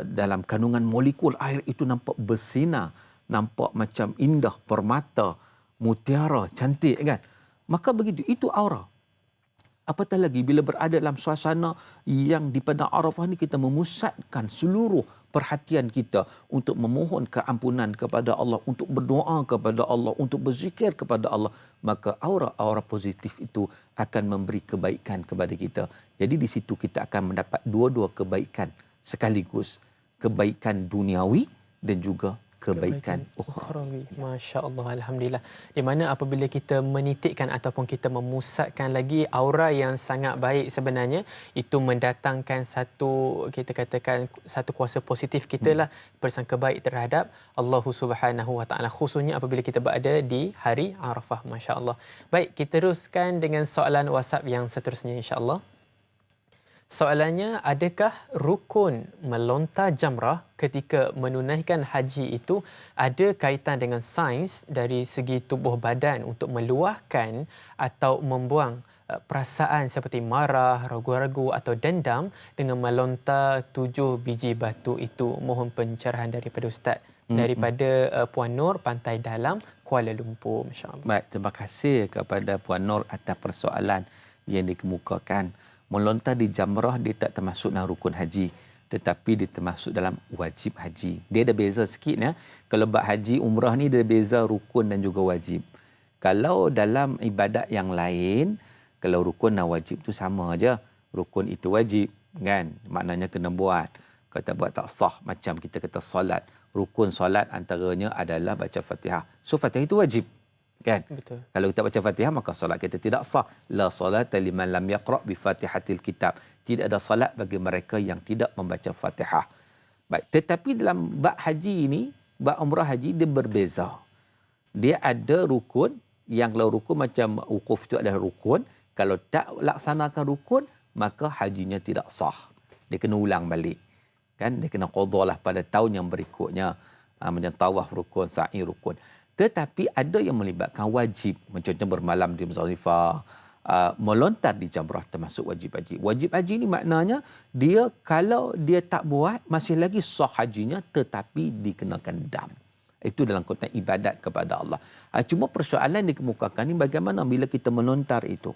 dalam kandungan molekul air itu nampak bersinar, nampak macam indah, permata, mutiara, cantik kan. Maka begitu, itu aura. Apatah lagi bila berada dalam suasana yang di padang Arafah ni, kita memusatkan seluruh perhatian kita untuk memohon keampunan kepada Allah, untuk berdoa kepada Allah, untuk berzikir kepada Allah, maka aura-aura positif itu akan memberi kebaikan kepada kita. Jadi di situ kita akan mendapat dua-dua kebaikan sekaligus, kebaikan duniawi dan juga kebaikan ukhrawi. Masya Allah, Alhamdulillah. Di mana apabila kita menitikkan ataupun kita memusatkan lagi aura yang sangat baik, sebenarnya itu mendatangkan satu, kita katakan satu kuasa positif kita lah, bersangka baik terhadap Allah Subhanahu Wa Taala, khususnya apabila kita berada di hari Arafah. Masya Allah. Baik, kita teruskan dengan soalan WhatsApp yang seterusnya, insya-Allah. Soalannya, adakah rukun melontar jamrah ketika menunaikan haji itu ada kaitan dengan sains dari segi tubuh badan untuk meluahkan atau membuang perasaan seperti marah, ragu-ragu atau dendam dengan melontar 7 biji batu itu? Mohon pencerahan daripada Ustaz. Daripada Puan Nur, Pantai Dalam, Kuala Lumpur. Masya Allah. Baik, terima kasih kepada Puan Nur atas persoalan yang dikemukakan. Melontar di jamrah dia tak termasuk dalam rukun haji, tetapi dia termasuk dalam wajib haji. Dia ada beza sikit ya. Kalau buat haji umrah ni dia beza rukun dan juga wajib. Kalau dalam ibadat yang lain, kalau rukun dan wajib tu sama aja. Rukun itu wajib kan, maknanya kena buat. Kalau tak buat tak sah. Macam kita kata solat, rukun solat antaranya adalah baca Fatihah. So Fatihah itu wajib. Kan? Betul. Kalau kita baca Fatihah maka solat kita tidak sah. La salata liman lam yaqra bi Fatihatil kitab. Tidak ada solat bagi mereka yang tidak membaca Fatihah. Baik, tetapi dalam bab haji ini, bab umrah haji dia berbeza. Dia ada rukun yang, kalau rukun macam wukuf itu adalah rukun, kalau tak laksanakan rukun maka hajinya tidak sah. Dia kena ulang balik. Kan? Dia kena qada lah pada tahun yang berikutnya. Macam tawaf rukun, sa'i rukun. Tetapi ada yang melibatkan wajib, contohnya bermalam di Muzdalifah, melontar di jamrah termasuk wajib haji. Wajib haji ni maknanya dia kalau dia tak buat masih lagi sah hajinya, tetapi dikenakan dam. Itu dalam konteks ibadat kepada Allah. Cuma persoalan yang dikemukakan ni bagaimana bila kita melontar itu,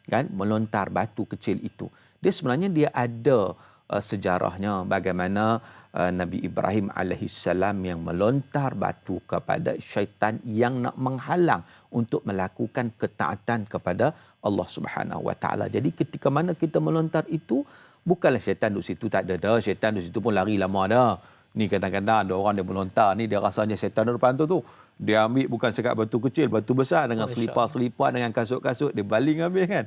kan? Melontar batu kecil itu, dia sebenarnya dia ada sejarahnya bagaimana Nabi Ibrahim alaihissalam yang melontar batu kepada syaitan yang nak menghalang untuk melakukan ketaatan kepada Allah Subhanahu Wa Taala. Jadi ketika mana kita melontar itu, bukanlah syaitan duduk situ, tak ada dah. Syaitan duduk situ pun lari lama dah. Ni kadang-kadang ada orang dia melontar ni, dia rasanya syaitan di depan tu. Dia ambil bukan sekat batu kecil, batu besar dengan selipar-selipar, dengan kasut-kasut, dia baling habis kan.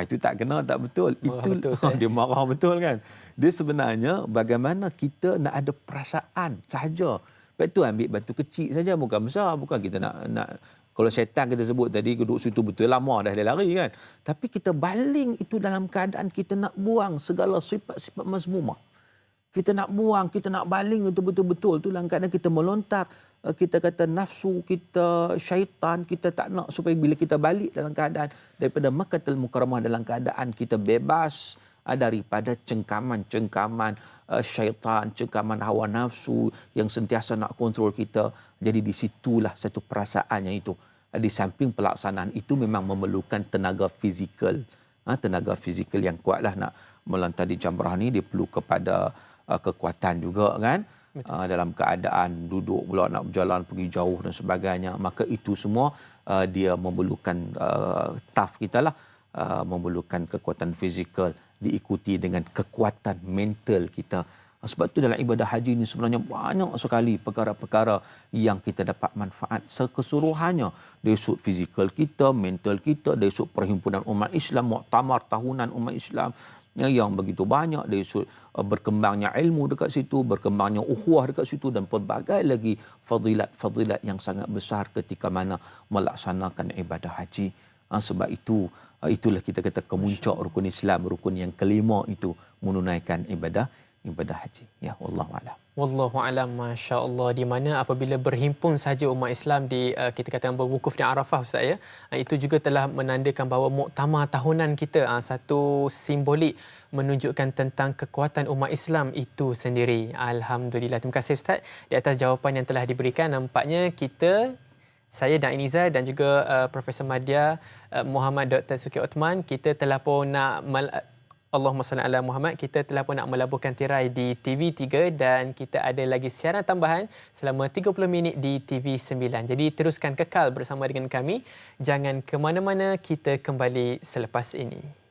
Itu tak kena, tak betul. Itu betul, dia marah betul kan. Dia sebenarnya bagaimana kita nak ada perasaan sahaja. Sebab tu ambil batu kecil saja, bukan besar. Bukan kita nak kalau syaitan kita sebut tadi duduk situ betul lama dah dia lari kan. Tapi kita baling itu dalam keadaan kita nak buang segala sifat-sifat mazmumah. kita nak buang, kita nak baling itu betul-betul. Tu kadang-kadang kita melontar, kita kata nafsu kita, syaitan, kita tak nak supaya bila kita balik dalam keadaan daripada Makkahul Mukarramah dalam keadaan kita bebas daripada cengkaman-cengkaman syaitan, cengkaman hawa nafsu yang sentiasa nak kontrol kita. Jadi di situlah satu perasaannya itu. Di samping pelaksanaan itu memang memerlukan tenaga fizikal. Tenaga fizikal yang kuatlah nak melontar di jamrah ni, dia perlu kepada kekuatan juga kan. Dalam keadaan duduk pula nak berjalan pergi jauh dan sebagainya, maka itu semua dia memerlukan taf kita lah, memerlukan kekuatan fizikal diikuti dengan kekuatan mental kita. Sebab tu dalam ibadah haji ni sebenarnya banyak sekali perkara-perkara yang kita dapat manfaat sekeseluruhannya. Dari sudut fizikal kita, mental kita, dari sudut perhimpunan umat Islam, muktamar tahunan umat Islam yang begitu banyak, dari sudut berkembangnya ilmu dekat situ, berkembangnya ukhuwah dekat situ, dan pelbagai lagi fadilat-fadilat yang sangat besar ketika mana melaksanakan ibadah haji. Sebab itu, itulah kita kata kemuncak rukun Islam, rukun yang kelima itu menunaikan ibadah haji. Ya, wallahu a'lam. Wallahu a'lam. Masya-Allah, di mana apabila berhimpun sahaja umat Islam di kita katakan berwukuf di Arafah Ustaz ya, itu juga telah menandakan bahawa muktamar tahunan kita satu simbolik menunjukkan tentang kekuatan umat Islam itu sendiri. Alhamdulillah. Terima kasih Ustaz di atas jawapan yang telah diberikan. Nampaknya saya dan Iniza dan juga Profesor Madya Muhammad Dr. Suki Othman, kita telah pun nak Allahumma salli ala Muhammad, kita telah pun nak melabuhkan tirai di TV3 dan kita ada lagi siaran tambahan selama 30 minit di TV9. Jadi teruskan kekal bersama dengan kami. Jangan ke mana-mana, kita kembali selepas ini.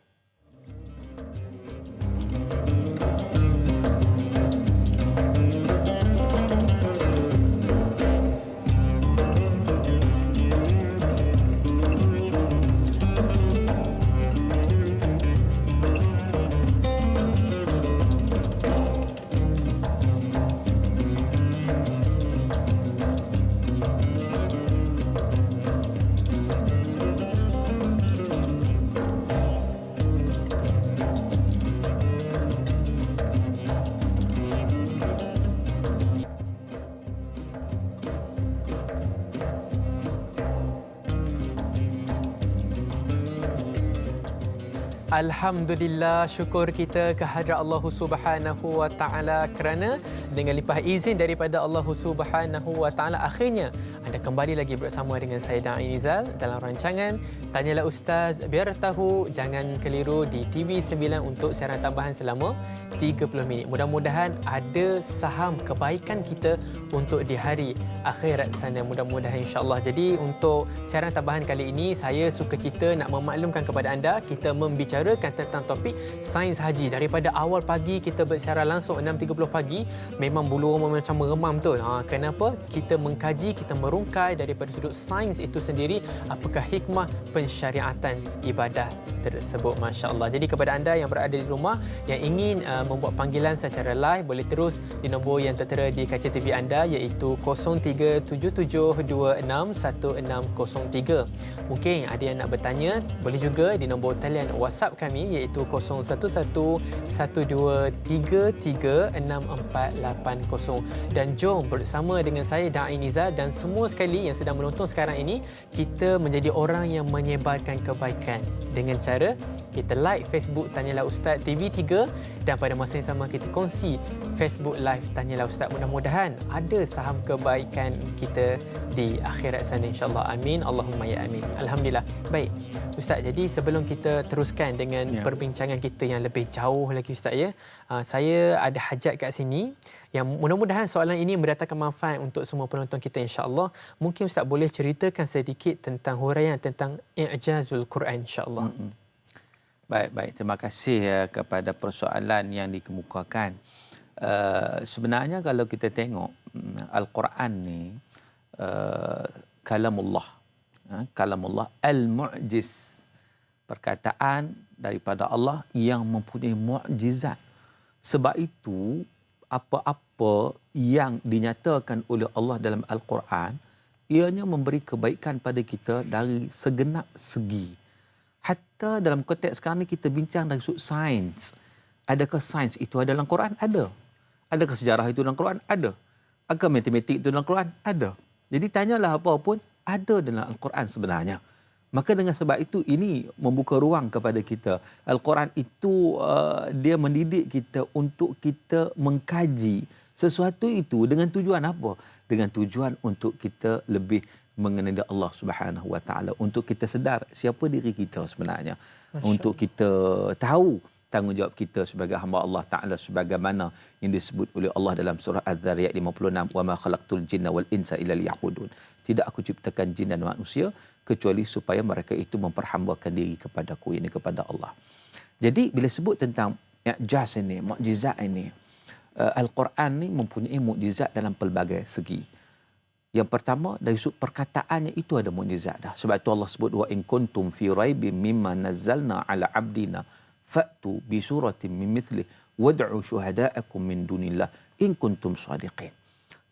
Alhamdulillah, syukur kita kehadrat Allah Subhanahu wa taala kerana dengan limpah izin daripada Allah Subhanahu wa taala akhirnya anda kembali lagi bersama dengan saya dan Ainizal dalam rancangan Tanyalah Ustaz. Biar tahu, jangan keliru di TV9 untuk siaran tambahan selama 30 minit. Mudah-mudahan ada saham kebaikan kita untuk di hari akhirat sana. Mudah-mudahan insya-Allah. Jadi untuk siaran tambahan kali ini saya suka cita nak memaklumkan kepada anda, kita membicarakan tentang topik sains haji. Daripada awal pagi kita bersiaran langsung 6.30 pagi, memang bulu roma macam meremam tu. Kenapa? Kita mengkaji, kita merungkai daripada sudut sains itu sendiri, apakah hikmah pensyariatan ibadah tersebut. Masya-Allah. Jadi kepada anda yang berada di rumah yang ingin membuat panggilan secara live, boleh terus di nombor yang tertera di kaca TV anda, iaitu 0377261603. Mungkin ada yang nak bertanya, boleh juga di nombor talian WhatsApp kami, iaitu 0111233680. Dan jom bersama dengan saya dan Ainiza dan semua sekali yang sedang menonton sekarang ini, kita menjadi orang yang menyebarkan kebaikan dengan cara kita like Facebook Tanyalah Ustaz TV3 dan pada masa yang sama kita kongsi Facebook Live Tanyalah Ustaz. Mudah-mudahan ada saham kebaikan kita di akhirat sana, insya-Allah. Amin. Allahumma ya amin. Alhamdulillah. Baik Ustaz, jadi sebelum kita teruskan dengan perbincangan kita yang lebih jauh lagi Ustaz ya, saya ada hajat kat sini yang mudah-mudahan soalan ini mendatangkan manfaat untuk semua penonton kita, insya-Allah. Mungkin Ustaz boleh ceritakan sedikit tentang huraian tentang i'jazul Quran, insya-Allah. Baik. Terima kasih kepada persoalan yang dikemukakan. Sebenarnya kalau kita tengok Al-Quran ni kalamullah al-mu'jiz, perkataan daripada Allah yang mempunyai mukjizat. Sebab itu apa-apa yang dinyatakan oleh Allah dalam Al-Quran, ianya memberi kebaikan pada kita dari segenap segi. Hatta dalam konteks sekarang ni kita bincang dari sudut sains. Adakah sains itu ada dalam Quran? Ada. Adakah sejarah itu dalam Quran? Ada. Adakah matematik itu dalam Quran? Ada. Jadi tanyalah apa pun, ada dalam Al-Quran sebenarnya. Maka dengan sebab itu ini membuka ruang kepada kita. Al-Quran itu dia mendidik kita untuk kita mengkaji sesuatu itu dengan tujuan apa? Dengan tujuan untuk kita lebih mengenali Allah Subhanahu Wa Taala, untuk kita sedar siapa diri kita sebenarnya, untuk kita tahu tanggungjawab kita sebagai hamba Allah Taala sebagaimana yang disebut oleh Allah dalam surah Az-Zariyat 56, wa ma khalaqtul jinna wal insa illa liya'budun. Tidak aku ciptakan jin dan manusia kecuali supaya mereka itu memperhambakan diri kepadaku, ini kepada Allah. Jadi bila sebut tentang i'jaz ini, mukjizat ini, Al-Quran ni mempunyai mukjizat dalam pelbagai segi. Yang pertama, dari sudut perkataannya itu ada mukjizat dah. Sebab itu Allah sebut, wa in kuntum fi raibim mimma nazzalna ala abdina fa'tu bi suratin min mithlihi wad'u syuhada'akum min dunillah in kuntum shadiqin.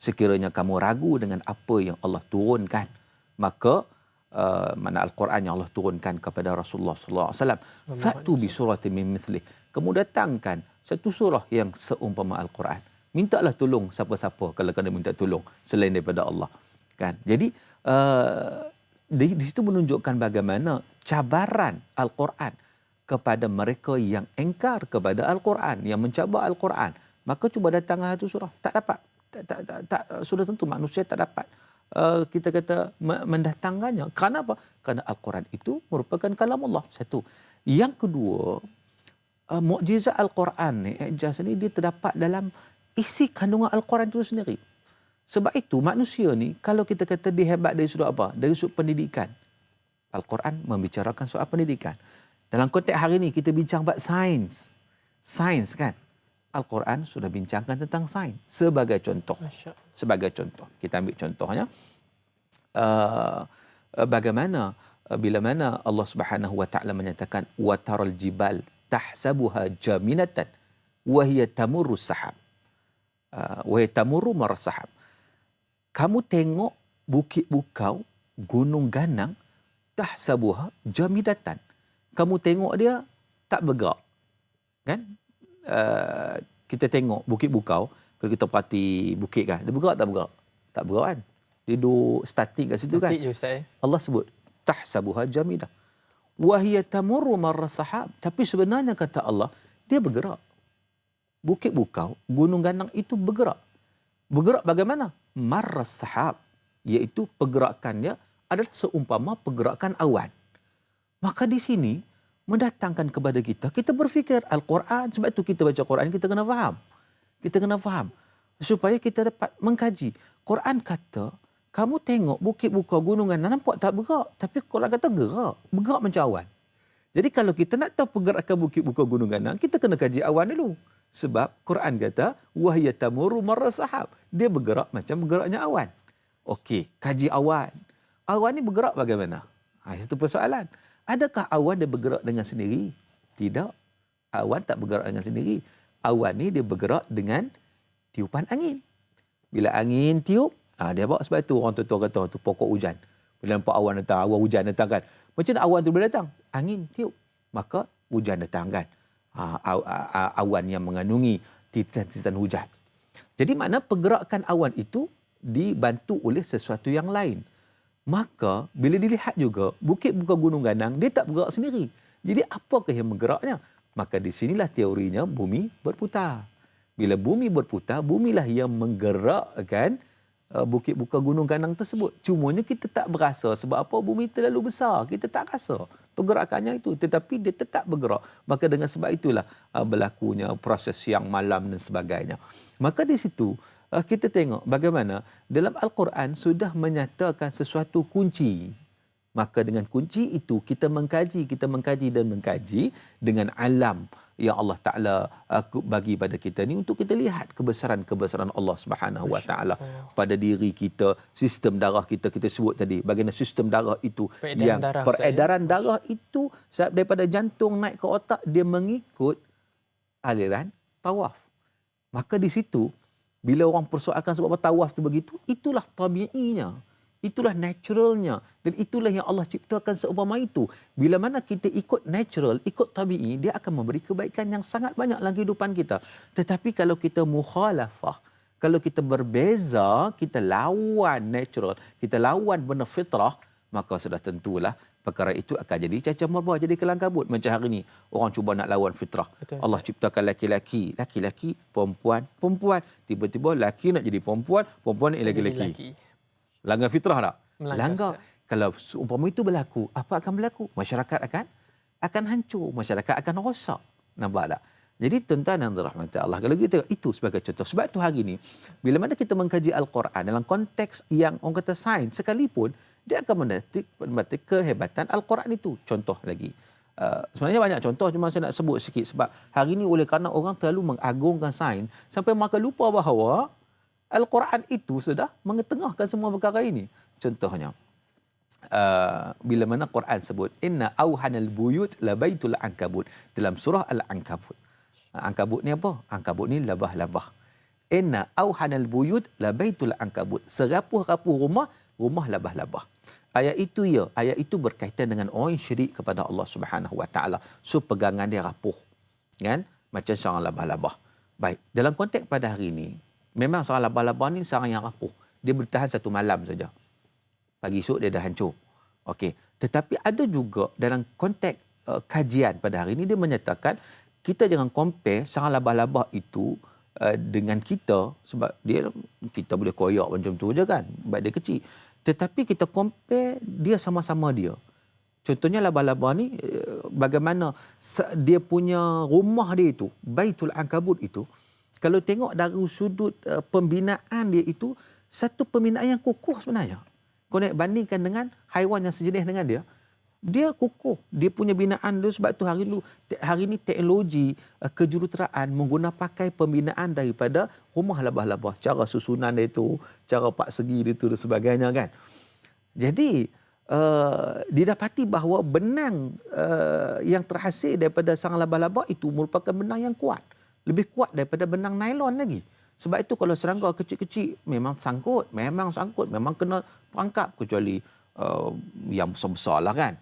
Sekiranya kamu ragu dengan apa yang Allah turunkan, maka mana Al-Quran yang Allah turunkan kepada Rasulullah sallallahu alaihi wasallam, fa'tu bi suratin min mithlihi, kamu datangkan satu surah yang seumpama Al-Quran. Mintalah tolong siapa-siapa kalau kena minta tolong selain daripada Allah. Kan? Jadi di situ menunjukkan bagaimana cabaran Al-Quran kepada mereka yang engkar kepada Al-Quran, yang mencabar Al-Quran. Maka cuba datanglah satu surah. Tak dapat. Sudah tentu manusia tak dapat kita kata mendatangkannya. Kerana apa? Kerana Al-Quran itu merupakan kalam Allah. Satu. Yang kedua, mukjizat Al-Quran ni, i'jaz ni, dia terdapat dalam isi kandungan Al-Quran itu sendiri. Sebab itu manusia ni, kalau kita kata dia hebat dari sudut apa? Dari sudut pendidikan. Al-Quran membicarakan soal pendidikan. Dalam konteks hari ni kita bincang bab sains. Sains kan? Al-Quran sudah bincangkan tentang sains. Sebagai contoh. Sebagai contoh. Kita ambil contohnya. Bagaimana bila mana Allah Subhanahu Wa Taala menyatakan wa taral jibal tahsabuha jaminatan wa hiya tamurru sahab. Wa hiya tamurru marras sahab. Kamu tengok bukit bukau, gunung ganang, tahsabuha jamidatan. Kamu tengok dia tak bergerak. Kan? Kita tengok bukit bukau, kalau kita perhati bukit kan, dia bergerak tak bergerak? Tak bergerak kan? Dia duduk statik kat situ kan? Statik je Ustaz. Allah sebut tahsabuha jamidah wa hiya tamurru marras sahab. Tapi sebenarnya kata Allah, dia bergerak. Bukit bukau, gunung ganang itu bergerak. Bergerak bagaimana? Marras sahab, iaitu pergerakannya adalah seumpama pergerakan awan. Maka di sini mendatangkan kepada kita berfikir Al-Quran. Sebab itu kita baca Quran, kita kena faham. Kita kena faham supaya kita dapat mengkaji. Quran kata, kamu tengok bukit bukau gunungan nampak tak bergerak, tapi Quran kata gerak. Bergerak macam awan. Jadi kalau kita nak tahu pergerakan bukit bukau gunungan, kita kena kaji awan dulu. Sebab Quran kata wahya tamurru marras sahab. Dia bergerak macam bergeraknya awan. Okey, kaji awan. Awan ni bergerak bagaimana? Itu persoalan. Adakah awan dia bergerak dengan sendiri? Tidak. Awan tak bergerak dengan sendiri. Awan ni dia bergerak dengan tiupan angin. Bila angin tiup, dia bawa. Sebab tu orang tua kata tu pokok hujan. Bila nampak awan datang, awan hujan datang kan. Macam mana awan tu boleh datang? Angin tiup. Maka hujan datang kan. Awan yang mengandungi titisan hujan. Jadi makna pergerakan awan itu dibantu oleh sesuatu yang lain. Maka bila dilihat juga bukit bukau gunung ganang, dia tak bergerak sendiri. Jadi apakah yang menggeraknya? Maka di sinilah teorinya bumi berputar. Bila bumi berputar, bumilah yang menggerakkan bukit bukau gunung ganang tersebut. Cumanya kita tak berasa sebab apa? Bumi terlalu besar. Kita tak rasa pergerakannya itu, tetapi dia tetap bergerak. Maka dengan sebab itulah berlakunya proses siang malam dan sebagainya. Maka di situ kita tengok bagaimana dalam Al-Quran sudah menyatakan sesuatu kunci. Maka dengan kunci itu kita mengkaji dan mengkaji dengan alam yang Allah Ta'ala bagi pada kita ni untuk kita lihat kebesaran-kebesaran Allah Subhanahu Wa Ta'ala pada diri kita, sistem darah kita sebut tadi, bagaimana sistem darah itu peredaran darah itu daripada jantung naik ke otak, dia mengikut aliran tawaf. Maka di situ bila orang persoalkan sebab apa tawaf tu begitu, itulah tabiinya. Itulah naturalnya. Dan itulah yang Allah ciptakan seumpama itu. Bila mana kita ikut natural, ikut tabi'i, dia akan memberi kebaikan yang sangat banyak dalam kehidupan kita. Tetapi kalau kita mukhalafah, kalau kita berbeza, kita lawan natural, kita lawan benda fitrah, maka sudah tentulah perkara itu akan jadi cacat merbah, jadi kelang kabut. Macam hari ni, orang cuba nak lawan fitrah. Betul. Allah ciptakan laki-laki, perempuan. Tiba-tiba laki nak jadi perempuan nak jadi laki-laki. Langgar fitrah tak? Langgar. Kalau seumpama itu berlaku, apa akan berlaku? Masyarakat akan hancur, masyarakat akan rosak. Nampak tak? Jadi tuan-tuan yang dirahmati Allah, kalau kita tengok itu sebagai contoh. Sebab tu hari ni, bila mana kita mengkaji Al-Quran dalam konteks yang orang kata sains sekalipun, dia akan mendapat kehebatan Al-Quran itu. Contoh lagi. Sebenarnya banyak contoh, cuma saya nak sebut sikit. Sebab hari ini oleh kerana orang terlalu mengagungkan sains, sampai mereka lupa bahawa Al-Quran itu sudah mengetengahkan semua perkara ini. Contohnya, bila mana Quran sebut, Inna awhanal buyut labaitul ankabut. Dalam surah Al-Ankabut. Ankabut ni apa? Ankabut ni labah-labah. Inna awhanal buyut labaitul ankabut. Serapuh-rapuh rumah labah-labah. Ayat itu berkaitan dengan orang yang syirik kepada Allah Subhanahu Wa Taala. So pegangan dia rapuh. Kan? Macam sarang labah-labah. Baik, dalam konteks pada hari ini, memang sarang labah-labah ni sarang yang rapuh. Dia bertahan satu malam saja. Pagi esok dia dah hancur. Okey. Tetapi ada juga dalam konteks kajian pada hari ini, dia menyatakan kita jangan compare sarang labah-labah itu dengan kita, sebab kita boleh koyak macam tu je kan, sebab dia kecil. Tetapi kita compare dia sama-sama dia. Contohnya labah-labah ni, bagaimana dia punya rumah dia itu, Baitul Ankabut itu, kalau tengok dari sudut pembinaan dia itu, satu pembinaan yang kukuh sebenarnya. Kau nak bandingkan dengan haiwan yang sejenis dengan dia kukuh. Dia punya binaan tu, sebab tu hari ni teknologi kejuruteraan pakai pembinaan daripada rumah labah-labah. Cara susunan dia tu, cara pak segi dia tu dan sebagainya kan. Jadi didapati bahawa benang yang terhasil daripada sarang labah-labah itu merupakan benang yang kuat. Lebih kuat daripada benang nailon lagi. Sebab itu kalau serangga kecil-kecil memang sangkut, memang kena perangkap, kecuali yang besar-besar lah kan.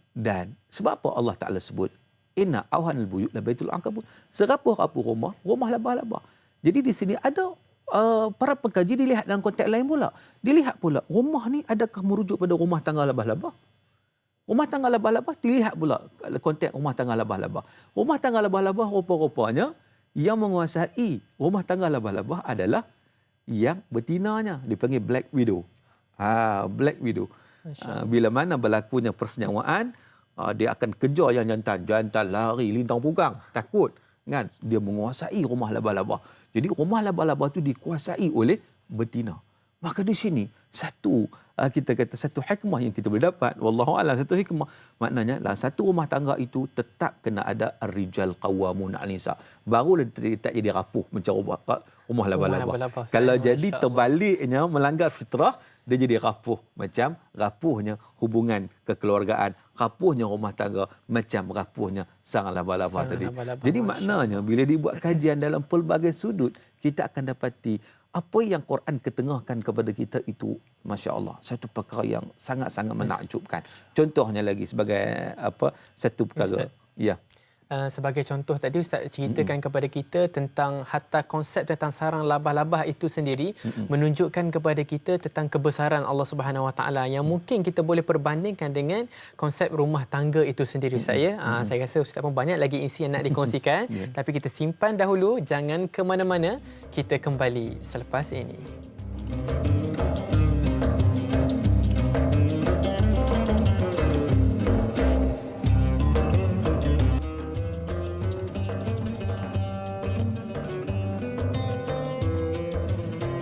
Dan sebab apa Allah Ta'ala sebut inna awhanal buyut labaitul ankabut, serapuh-rapuh rumah labah-labah. Jadi di sini ada para pengkaji dilihat dalam konteks lain pula. Dilihat pula rumah ni adakah merujuk pada rumah tangga labah-labah? Rumah tangga labah-labah dilihat pula konteks rumah tangga labah-labah. Rumah tangga labah-labah rupa-rupanya yang menguasai rumah tangga labah-labah adalah yang betinanya, dipanggil black widow. Black widow. Bila mana berlakunya persenyawaan, dia akan kejar yang jantan lari lintang punggang, takut kan, dia menguasai rumah labah-labah. Jadi rumah labah-labah itu dikuasai oleh betina. Maka di sini satu hikmah yang kita boleh dapat, wallahu a'lam, satu hikmah maknanya lah, satu rumah tangga itu tetap kena ada ar-rijal qawwamun 'ala nisa. Baru dia tak jadi rapuh macam rumah labah-labah. Kalau jadi terbaliknya melanggar fitrah, dia jadi rapuh, macam rapuhnya hubungan kekeluargaan, rapuhnya rumah tangga, macam rapuhnya sarang labah-labah tadi. Jadi maknanya bila dibuat kajian dalam pelbagai sudut, kita akan dapati apa yang Quran ketengahkan kepada kita itu, Masya Allah, satu perkara yang sangat-sangat menakjubkan. Contohnya lagi sebagai satu perkara. Ya. Sebagai contoh tadi Ustaz ceritakan kepada kita tentang hatta konsep tentang sarang labah-labah itu sendiri menunjukkan kepada kita tentang kebesaran Allah Subhanahu Wa Taala yang mungkin kita boleh perbandingkan dengan konsep rumah tangga itu sendiri. Saya rasa Ustaz pun banyak lagi isi yang nak dikongsikan, tapi kita simpan dahulu, jangan ke mana-mana, kita kembali selepas ini.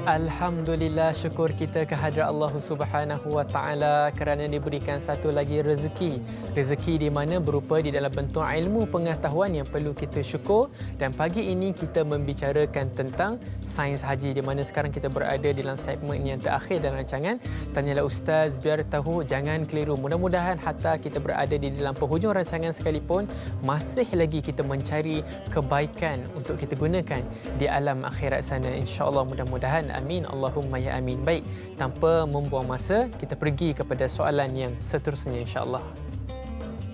Alhamdulillah, syukur kita kehadrat Allah Subhanahu Wa Taala kerana diberikan satu lagi rezeki di mana berupa di dalam bentuk ilmu pengetahuan yang perlu kita syukur. Dan pagi ini kita membicarakan tentang sains haji, di mana sekarang kita berada dalam segmen yang terakhir dalam rancangan Tanyalah Ustaz, biar tahu jangan keliru. Mudah-mudahan hatta kita berada di dalam penghujung rancangan sekalipun, masih lagi kita mencari kebaikan untuk kita gunakan di alam akhirat sana, insya-Allah, mudah-mudahan. Amin Amin Allahumma ya amin. Baik, tanpa membuang masa, kita pergi kepada soalan yang seterusnya insya-Allah.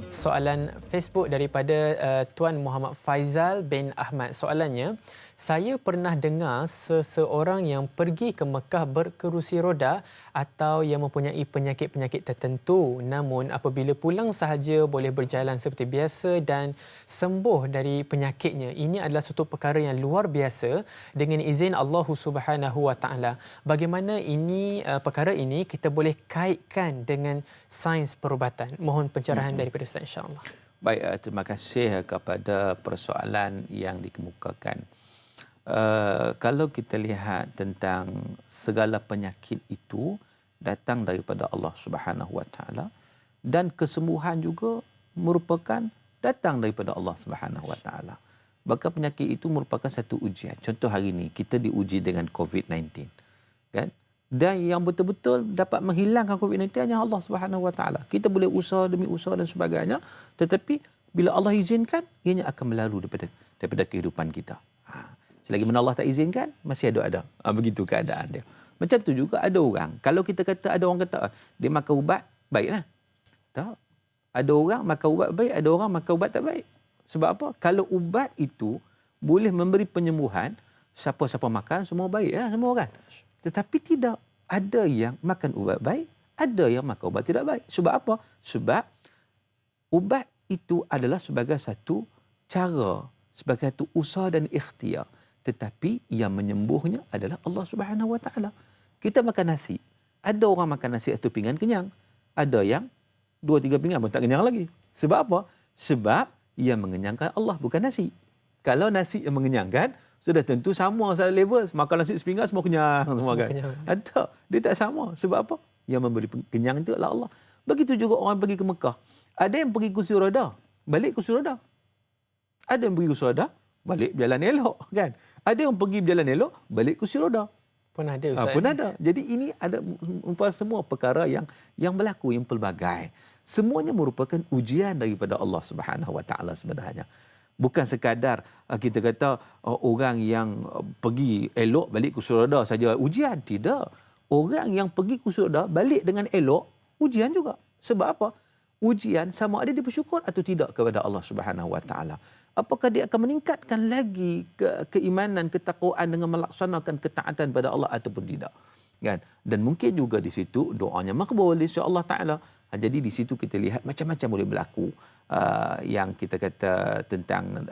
Soalan Facebook daripada Tuan Muhammad Faizal bin Ahmad. Soalannya, saya pernah dengar seseorang yang pergi ke Mekah berkerusi roda atau yang mempunyai penyakit-penyakit tertentu, namun apabila pulang sahaja boleh berjalan seperti biasa dan sembuh dari penyakitnya. Ini adalah satu perkara yang luar biasa dengan izin Allah Subhanahu Wa Taala. Bagaimana ini perkara ini kita boleh kaitkan dengan sains perubatan? Mohon pencerahan daripada Ustaz insya-Allah. Baik, terima kasih kepada persoalan yang dikemukakan. Kalau kita lihat tentang segala penyakit itu datang daripada Allah Subhanahu Wa Taala dan kesembuhan juga merupakan datang daripada Allah Subhanahu Wa Taala. Maka penyakit itu merupakan satu ujian. Contoh hari ini kita diuji dengan COVID-19, kan? Dan yang betul-betul dapat menghilangkan COVID-19 hanya Allah Subhanahu Wa Taala. Kita boleh usaha demi usaha dan sebagainya, tetapi bila Allah izinkan, ianya akan berlalu daripada kehidupan kita. Selagi mana Allah tak izinkan, masih ada. Begitu keadaan dia. Macam tu juga ada orang. Kalau kita kata, ada orang kata, dia makan ubat, baiklah. Tak. Ada orang makan ubat baik, ada orang makan ubat tak baik. Sebab apa? Kalau ubat itu boleh memberi penyembuhan, siapa-siapa makan, semua baik lah, semua orang. Tetapi tidak. Ada yang makan ubat baik, ada yang makan ubat tidak baik. Sebab apa? Sebab ubat itu adalah sebagai satu cara, sebagai satu usaha dan ikhtiar. Tetapi yang menyembuhnya adalah Allah Subhanahu Wa Taala. Kita makan nasi. Ada orang makan nasi satu pinggan kenyang. Ada yang 2-3 pinggan pun tak kenyang lagi. Sebab apa? Sebab yang mengenyangkan Allah, bukan nasi. Kalau nasi yang mengenyangkan, sudah tentu sama saya level. Makan nasi sepinggan semua kenyang. Semua kan? Tak, dia tak sama. Sebab apa? Yang memberi kenyang itu adalah Allah. Begitu juga orang pergi ke Mekah. Ada yang pergi kursi roda, balik kursi roda. Ada yang pergi kursi roda, balik berjalan elok, kan? Ada yang pergi berjalan elok, balik kursi roda. Pun ada Ustaz. Pun ada. Jadi ini ada semua perkara yang berlaku, yang pelbagai. Semuanya merupakan ujian daripada Allah Subhanahu Wa Taala sebenarnya. Bukan sekadar kita kata orang yang pergi elok balik kursi roda saja ujian. Tidak. Orang yang pergi kursi roda balik dengan elok, ujian juga. Sebab apa? Ujian sama ada dia bersyukur atau tidak kepada Allah Subhanahu Wa Taala. Apakah dia akan meningkatkan lagi keimanan, ketakwaan dengan melaksanakan ketaatan pada Allah ataupun tidak. Kan? Dan mungkin juga di situ doanya makbul insya-Allah Taala. Jadi di situ kita lihat macam-macam boleh berlaku. Yang kita kata tentang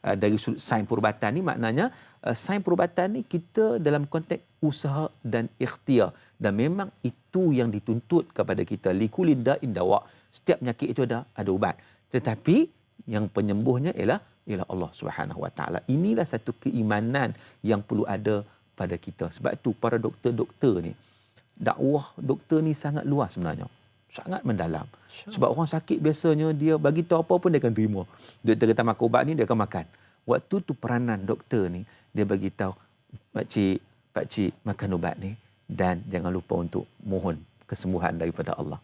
dari sudut sains perubatan ni, maknanya sains perubatan ni kita dalam konteks usaha dan ikhtiar, dan memang itu yang dituntut kepada kita. Likulli da'in dawa. Setiap penyakit itu ada ubat. Tetapi yang penyembuhnya ialah Allah Subhanahu Wa Taala. Inilah satu keimanan yang perlu ada pada kita. Sebab tu para doktor-doktor ni, dakwah doktor ni sangat luas sebenarnya. Sangat mendalam. Sebab orang sakit biasanya dia bagi tahu apa pun dia akan terima. Doktor kata makan ubat ni dia akan makan. Waktu tu peranan doktor ni dia bagi tahu, pak cik makan ubat ni dan jangan lupa untuk mohon kesembuhan daripada Allah.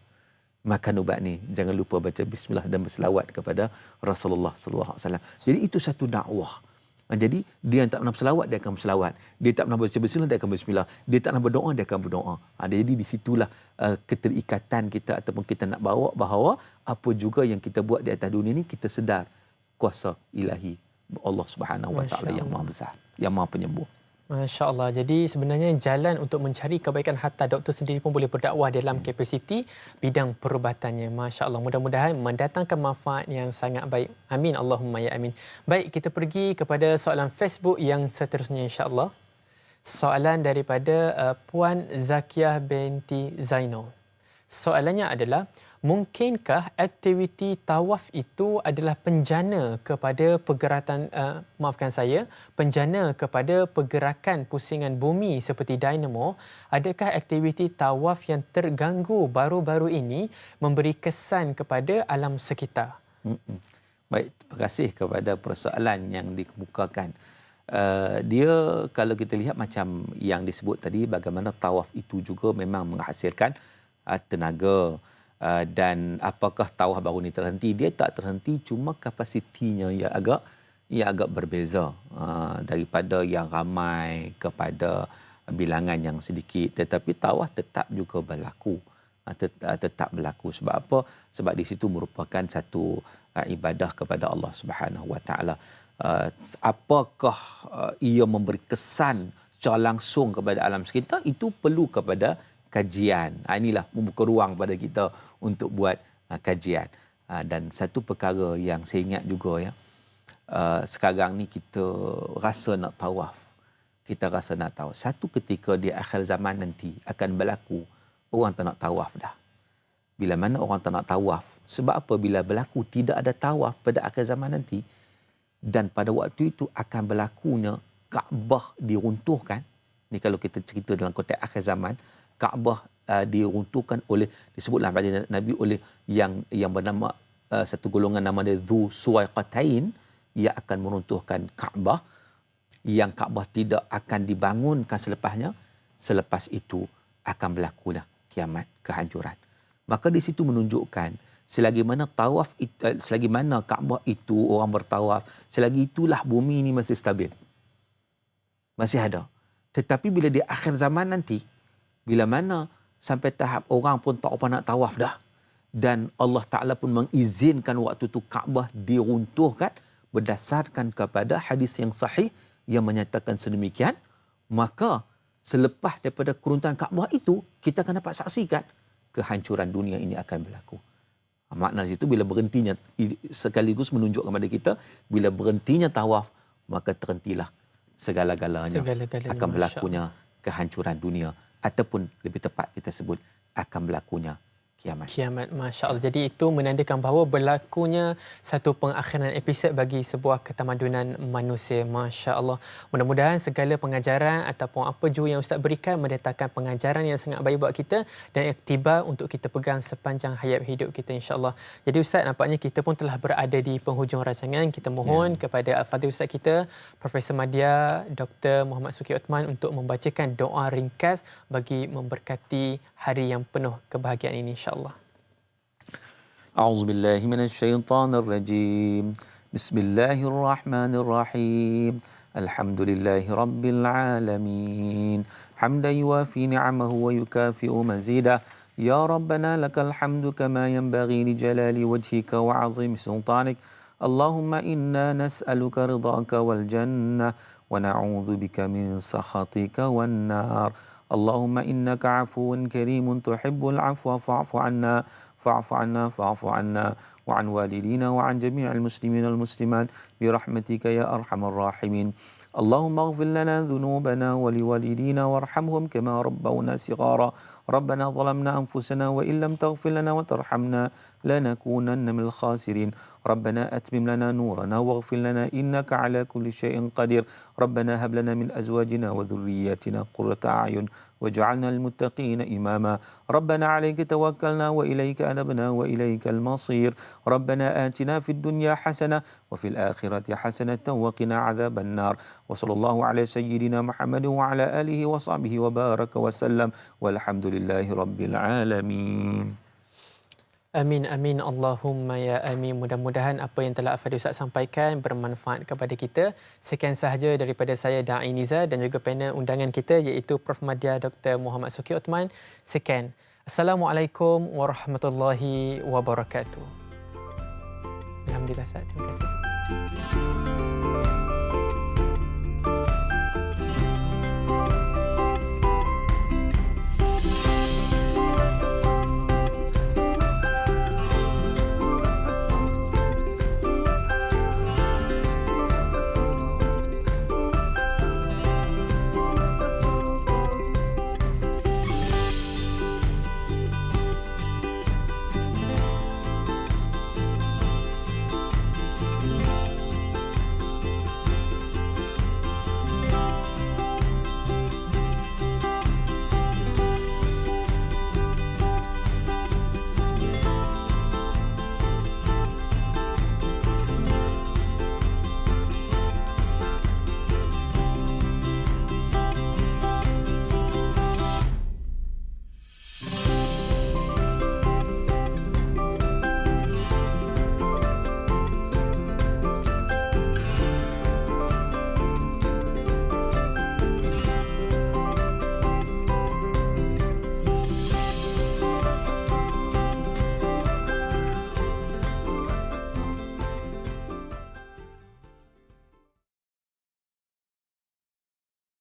Makan ubat ni jangan lupa baca bismillah dan berselawat kepada Rasulullah sallallahu alaihi wasallam. Jadi itu satu dakwah. Jadi dia yang tak pernah berselawat dia akan berselawat. Dia tak pernah baca bismillah dia akan berbismillah. Dia tak pernah berdoa dia akan berdoa. Jadi di situlah keterikatan kita ataupun kita nak bawa bahawa apa juga yang kita buat di atas dunia ni kita sedar kuasa ilahi Allah Subhanahu Wa Taala yang Maha Besar, yang Maha Penyembuh. Masya Allah. Jadi sebenarnya jalan untuk mencari kebaikan hatta doktor sendiri pun boleh berdakwah dalam kapasiti bidang perubatannya. Masya Allah. Mudah-mudahan mendatangkan manfaat yang sangat baik. Amin. Allahumma ya amin. Baik, kita pergi kepada soalan Facebook yang seterusnya insya Allah. Soalan daripada Puan Zakiah binti Zainal. Soalannya adalah, mungkinkah aktiviti tawaf itu adalah penjana kepada penjana kepada pergerakan pusingan bumi seperti dinamo? Adakah aktiviti tawaf yang terganggu baru-baru ini memberi kesan kepada alam sekitar? Baik, terima kasih kepada persoalan yang dikemukakan. Dia kalau kita lihat macam yang disebut tadi, bagaimana tawaf itu juga memang menghasilkan tenaga. Dan apakah tawaf baru ni terhenti? Dia tak terhenti, cuma kapasitinya yang agak berbeza daripada yang ramai kepada bilangan yang sedikit, tetapi tawaf tetap juga berlaku. Tetap berlaku. Sebab apa? Sebab di situ merupakan satu ibadah kepada Allah Subhanahu Wa Taala. Apakah ia memberi kesan secara langsung kepada alam sekitar, itu perlu kepada kajian. Inilah membuka ruang pada kita untuk buat kajian. Dan satu perkara yang saya ingat juga, sekarang ni kita rasa nak tawaf. Kita rasa nak tawaf. Satu ketika di akhir zaman nanti akan berlaku, orang tak nak tawaf dah. Bila mana orang tak nak tawaf? Sebab apa? Bila berlaku tidak ada tawaf pada akhir zaman nanti, dan pada waktu itu akan berlakunya Kaabah diruntuhkan. Ni kalau kita cerita dalam konteks akhir zaman, Kaabah diruntuhkan oleh, disebutlah pada Nabi, oleh yang bernama satu golongan nama dia Dhu Suwaiqatain, ia akan meruntuhkan Kaabah, yang Kaabah tidak akan dibangunkan selepasnya. Selepas itu akan berlaku dah kiamat, kehancuran. Maka di situ menunjukkan selagi mana tawaf, selagi mana Kaabah itu orang bertawaf, selagi itulah bumi ini masih stabil, masih ada. Tetapi bila di akhir zaman nanti, bila mana sampai tahap orang pun tak apa nak tawaf dah, dan Allah Ta'ala pun mengizinkan waktu itu Kaabah diruntuhkan berdasarkan kepada hadis yang sahih yang menyatakan sedemikian, maka selepas daripada keruntuhan Kaabah itu, kita akan dapat saksikan kehancuran dunia ini akan berlaku. Makna di situ bila berhentinya, sekaligus menunjuk kepada kita, bila berhentinya tawaf, maka terhentilah segala-galanya. Akan berlakunya kehancuran dunia, ataupun lebih tepat kita sebut akan berlakunya kiamat. Masya Allah. Jadi itu menandakan bahawa berlakunya satu pengakhiran episod bagi sebuah ketamadunan manusia. Masya Allah. Mudah-mudahan segala pengajaran ataupun apa jua yang Ustaz berikan mendatangkan pengajaran yang sangat baik buat kita dan iktibar untuk kita pegang sepanjang hayat hidup kita, insya-Allah. Jadi Ustaz, nampaknya kita pun telah berada di penghujung rancangan. Kita mohon kepada Al-Fadhil Ustaz kita, Profesor Madya Dr. Muhammad Suki Uthman, untuk membacakan doa ringkas bagi memberkati hari yang penuh kebahagiaan ini, insya-Allah. أعوذ بالله من الشيطان الرجيم بسم الله الرحمن الرحيم الحمد لله رب العالمين حمدا يوافي نعمه ويكافئ مزيده يا ربنا لك الحمد كما ينبغي لجلال وجهك وعظيم سلطانك اللهم إنا نسألك رضاك والجنة ونعوذ بك من سخطك والنار اللهم إنك عفو كريم تحب العفو فاعف عنا فاعف عنا وعن والدينا وعن جميع المسلمين والمسلمات برحمتك يا أرحم الراحمين اللهم اغفر لنا ذنوبنا ولوالدينا وارحمهم كما ربونا صغارا ربنا ظلمنا أنفسنا وإن لم تغفر لنا وترحمنا لنكونن من الخاسرين ربنا أتمم لنا نورنا واغفر لنا إنك على كل شيء قدير ربنا هب لنا من أزواجنا وذرياتنا قرة أعين واجعلنا للمتقين إماما ربنا عليك توكلنا وإليك أنبنا وإليك المصير ربنا آتنا في الدنيا حسنة وفي الآخرة حسنة وقنا عذاب النار وصلى الله على سيدنا محمد وعلى آله وصحبه وبارك وسلم والحمد لله رب العالمين. Amin, amin, Allahumma ya amin. Mudah-mudahan apa yang telah Al-Fadhil Ustaz sampaikan bermanfaat kepada kita. Sekian sahaja daripada saya, Da'i Nizar, dan juga panel undangan kita iaitu Prof. Madya Dr. Muhammad Suki Uthman. Sekian. Assalamualaikum warahmatullahi wabarakatuh. Alhamdulillah, Ustaz. Terima kasih.